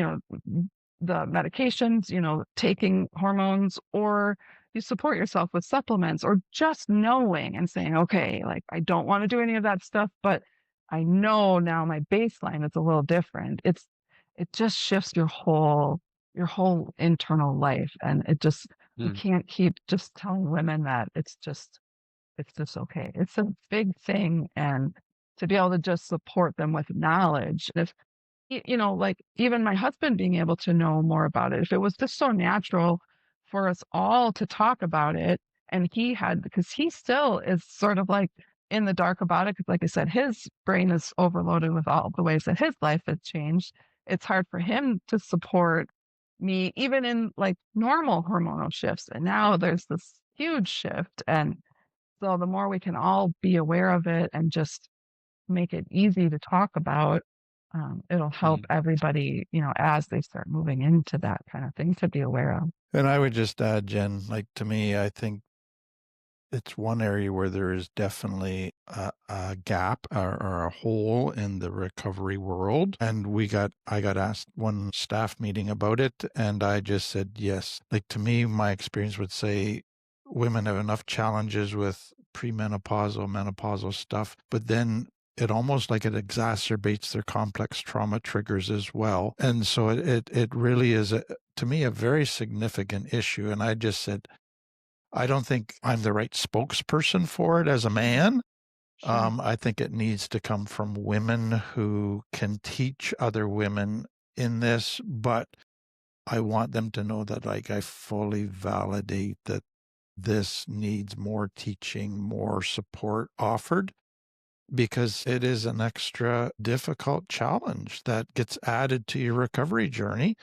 the medications, taking hormones, or you support yourself with supplements, or just knowing and saying, okay, like I don't want to do any of that stuff, but I know now my baseline is a little different. It just shifts your whole internal life. And you Mm. can't keep just telling women that it's just okay. It's a big thing. And to be able to just support them with knowledge. If like even my husband being able to know more about it, if it was just so natural for us all to talk about it, and he had, because he still is sort of like in the dark about it, because like I said, his brain is overloaded with all the ways that his life has changed. It's hard for him to support me, even in like normal hormonal shifts. And now there's this huge shift. And so the more we can all be aware of it and just make it easy to talk about, it'll help Mm. everybody, as they start moving into that kind of thing, to be aware of. And I would just add, Jen, like to me, I think it's one area where there is definitely a gap or a hole in the recovery world. And I got asked one staff meeting about it, and I just said yes. Like to me, my experience would say women have enough challenges with premenopausal, menopausal stuff, but then it almost like it exacerbates their complex trauma triggers as well. And so it really is to me a very significant issue. And I just said, I don't think I'm the right spokesperson for it as a man. Sure. I think it needs to come from women who can teach other women in this, but I want them to know that, like, I fully validate that this needs more teaching, more support offered, because it is an extra difficult challenge that gets added to your recovery journey.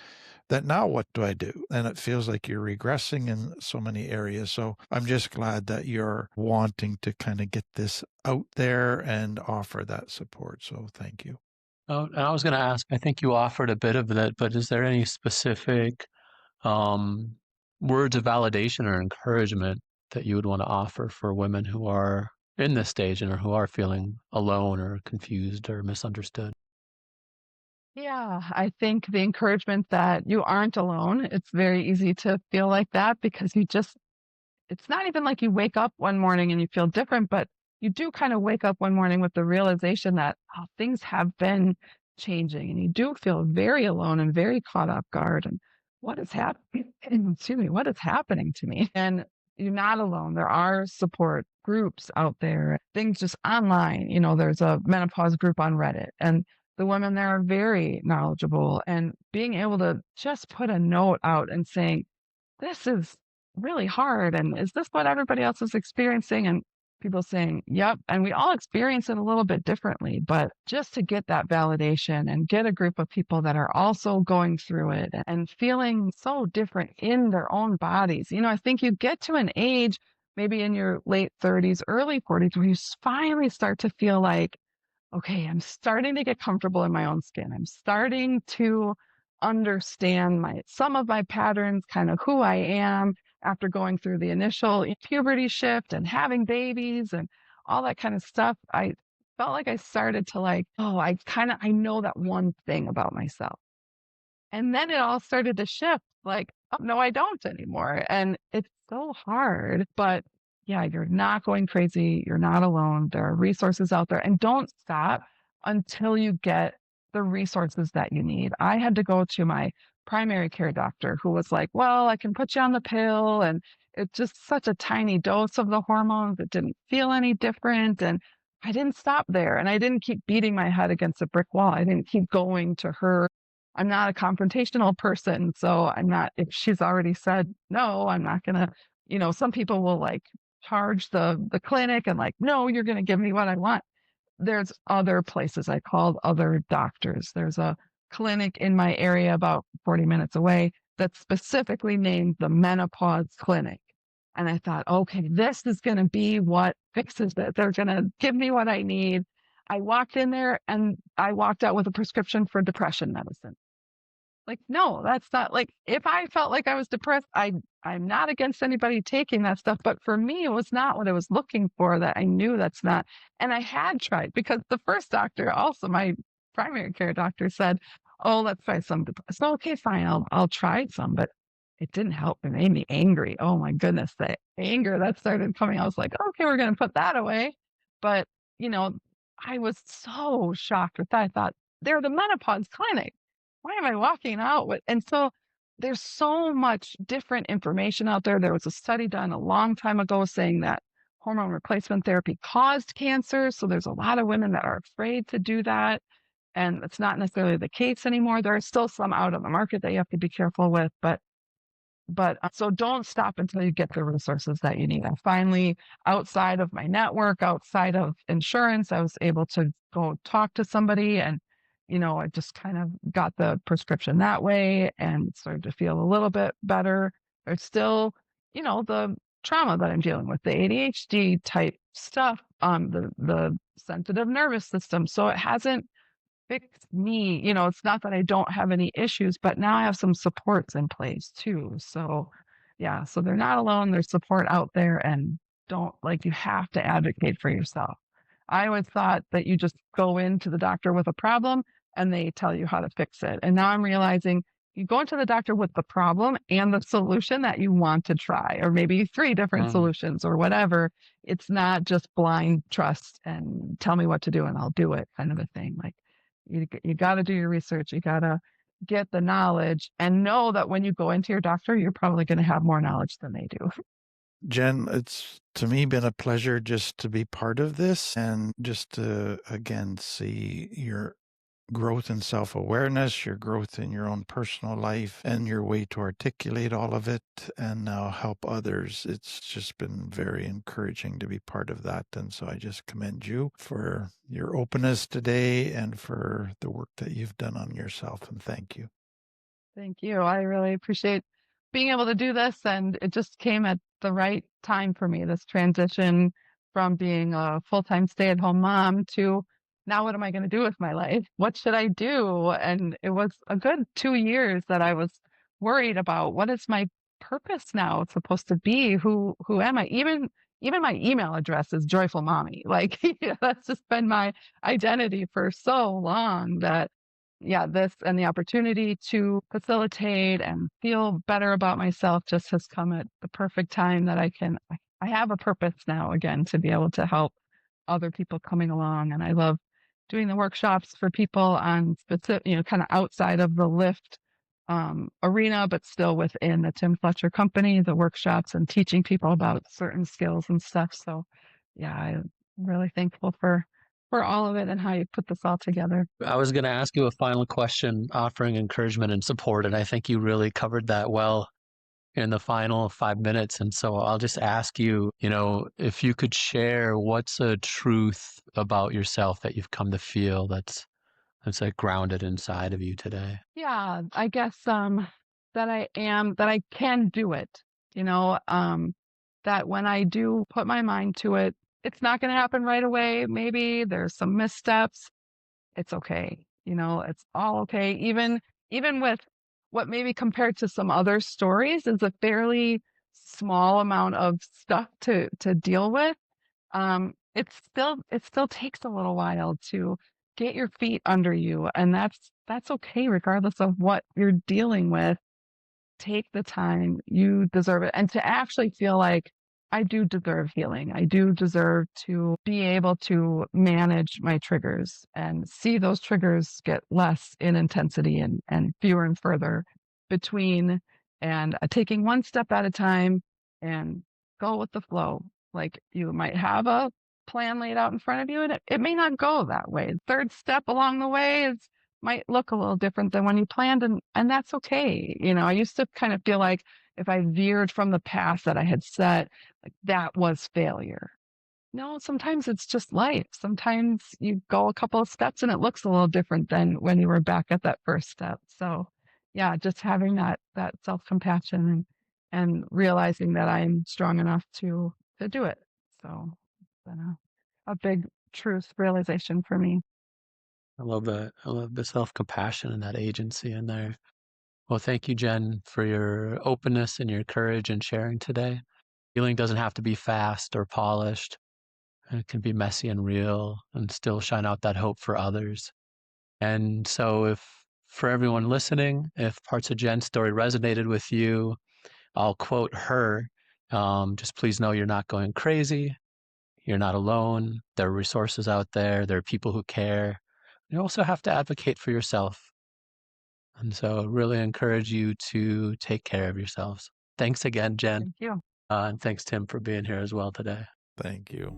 That now what do I do? And it feels like you're regressing in so many areas. So I'm just glad that you're wanting to kind of get this out there and offer that support. So thank you. Oh, and I was going to ask, I think you offered a bit of that, but is there any specific um, words of validation or encouragement that you would want to offer for women who are in this stage and or who are feeling alone or confused or misunderstood? Yeah, I think the encouragement that you aren't alone, it's very easy to feel like that because you just it's not even like you wake up one morning and you feel different, but you do kind of wake up one morning with the realization that oh, things have been changing and you do feel very alone and very caught off guard. And what is happening? Excuse me, what is happening to me? And you're not alone. There are support groups out there, things just online. There's a menopause group on Reddit, and the women there are very knowledgeable. And being able to just put a note out and saying, this is really hard. And is this what everybody else is experiencing? And people saying, yep. And we all experience it a little bit differently, but just to get that validation and get a group of people that are also going through it and feeling so different in their own bodies. I think you get to an age, maybe in your late 30s, early 40s, where you finally start to feel like, okay, I'm starting to get comfortable in my own skin. I'm starting to understand some of my patterns, kind of who I am after going through the initial puberty shift and having babies and all that kind of stuff. I felt like I started to like, oh, I know that one thing about myself. And then it all started to shift like, oh, no, I don't anymore. And it's so hard. But yeah, you're not going crazy. You're not alone. There are resources out there. And don't stop until you get the resources that you need. I had to go to my primary care doctor who was like, well, I can put you on the pill. And it's just such a tiny dose of the hormones. It didn't feel any different. And I didn't stop there. And I didn't keep beating my head against a brick wall. I didn't keep going to her. I'm not a confrontational person. So I'm not, if she's already said no, I'm not going to, some people will like charge the clinic and like, no, you're going to give me what I want. There's other places. I called other doctors. There's a clinic in my area about 40 minutes away that's specifically named the Menopause Clinic. And I thought, okay, this is going to be what fixes it. They're going to give me what I need. I walked in there and I walked out with a prescription for depression medicine. Like, no, that's not like if I felt like I was depressed, I'm not against anybody taking that stuff. But for me, it was not what I was looking for that I knew that's not. And I had tried because the first doctor, also my primary care doctor said, oh, let's try some. So, okay, fine. I'll try some, but it didn't help. It made me angry. Oh my goodness. The anger that started coming. I was like, okay, we're going to put that away. But, you know, I was so shocked with that. I thought they're the menopause clinic. Why am I walking out with? And so there's so much different information out there. There was a study done a long time ago saying that hormone replacement therapy caused cancer. So there's a lot of women that are afraid to do that. And it's not necessarily the case anymore. There are still some out on the market that you have to be careful with, but so don't stop until you get the resources that you need. I finally, outside of my network, outside of insurance, I was able to go talk to somebody and, I just kind of got the prescription that way and started to feel a little bit better. There's still, the trauma that I'm dealing with, the ADHD type stuff, the sensitive nervous system. So it hasn't fix me. It's not that I don't have any issues, but now I have some supports in place too. So yeah, so they're not alone. There's support out there and don't like you have to advocate for yourself. I always thought that you just go into the doctor with a problem and they tell you how to fix it. And now I'm realizing you go into the doctor with the problem and the solution that you want to try, or maybe three different Mm. solutions or whatever. It's not just blind trust and tell me what to do and I'll do it kind of a thing. Like you got to do your research. You got to get the knowledge and know that when you go into your doctor, you're probably going to have more knowledge than they do. Jen, it's to me been a pleasure just to be part of this and just to again see your growth in self-awareness, your growth in your own personal life, and your way to articulate all of it and now help others. It's just been very encouraging to be part of that. And so I just commend you for your openness today and for the work that you've done on yourself. And thank you. Thank you. I really appreciate being able to do this. And it just came at the right time for me, this transition from being a full-time stay-at-home mom to now what am I going to do with my life? What should I do? And it was a good 2 years that I was worried about what is my purpose now supposed to be? Who am I? Even my email address is joyful mommy. Like that's just been my identity for so long that this and the opportunity to facilitate and feel better about myself just has come at the perfect time that I have a purpose now again to be able to help other people coming along. And I love doing the workshops for people on specific, kind of outside of the lift arena, but still within the Tim Fletcher company, the workshops and teaching people about certain skills and stuff. So yeah, I'm really thankful for all of it and how you put this all together. I was going to ask you a final question offering encouragement and support, and I think you really covered that well in the final 5 minutes. And so I'll just ask you, if you could share what's a truth about yourself that you've come to feel that's like grounded inside of you today. Yeah, I guess that I can do it, that when I do put my mind to it, it's not going to happen right away. Maybe there's some missteps. It's okay. It's all okay. Even with what maybe compared to some other stories is a fairly small amount of stuff to deal with. It still takes a little while to get your feet under you, and that's okay regardless of what you're dealing with. Take the time. You deserve it. And to actually feel like I do deserve healing. I do deserve to be able to manage my triggers and see those triggers get less in intensity and fewer and further between, and taking one step at a time and go with the flow. Like you might have a plan laid out in front of you and it may not go that way. Third step along the way might look a little different than when you planned, and that's okay. I used to kind of feel like if I veered from the path that I had set, like that was failure. No, sometimes it's just life. Sometimes you go a couple of steps and it looks a little different than when you were back at that first step. So yeah, just having that self-compassion and realizing that I'm strong enough to do it. So it's been a big truth realization for me. I love that. I love the self-compassion and that agency in there. Well, thank you, Jen, for your openness and your courage in sharing today. Healing doesn't have to be fast or polished. It can be messy and real and still shine out that hope for others. And so for everyone listening, if parts of Jen's story resonated with you, I'll quote her. Just please know you're not going crazy. You're not alone. There are resources out there. There are people who care. You also have to advocate for yourself. And so I really encourage you to take care of yourselves. Thanks again, Jen. Thank you. And thanks, Tim, for being here as well today. Thank you.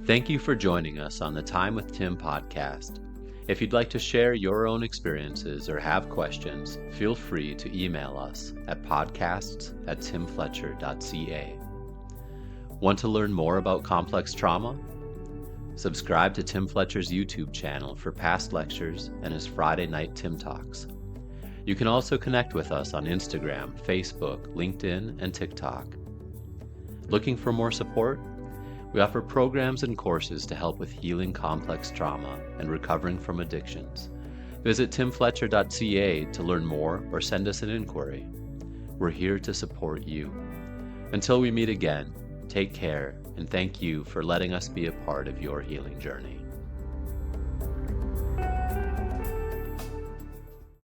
Thank you for joining us on the Time with Tim podcast. If you'd like to share your own experiences or have questions, feel free to email us at podcasts@timfletcher.ca. Want to learn more about complex trauma? Subscribe to Tim Fletcher's YouTube channel for past lectures and his Friday night Tim Talks. You can also connect with us on Instagram, Facebook, LinkedIn, and TikTok. Looking for more support? We offer programs and courses to help with healing complex trauma and recovering from addictions. Visit timfletcher.ca to learn more or send us an inquiry. We're here to support you. Until we meet again, take care, and thank you for letting us be a part of your healing journey.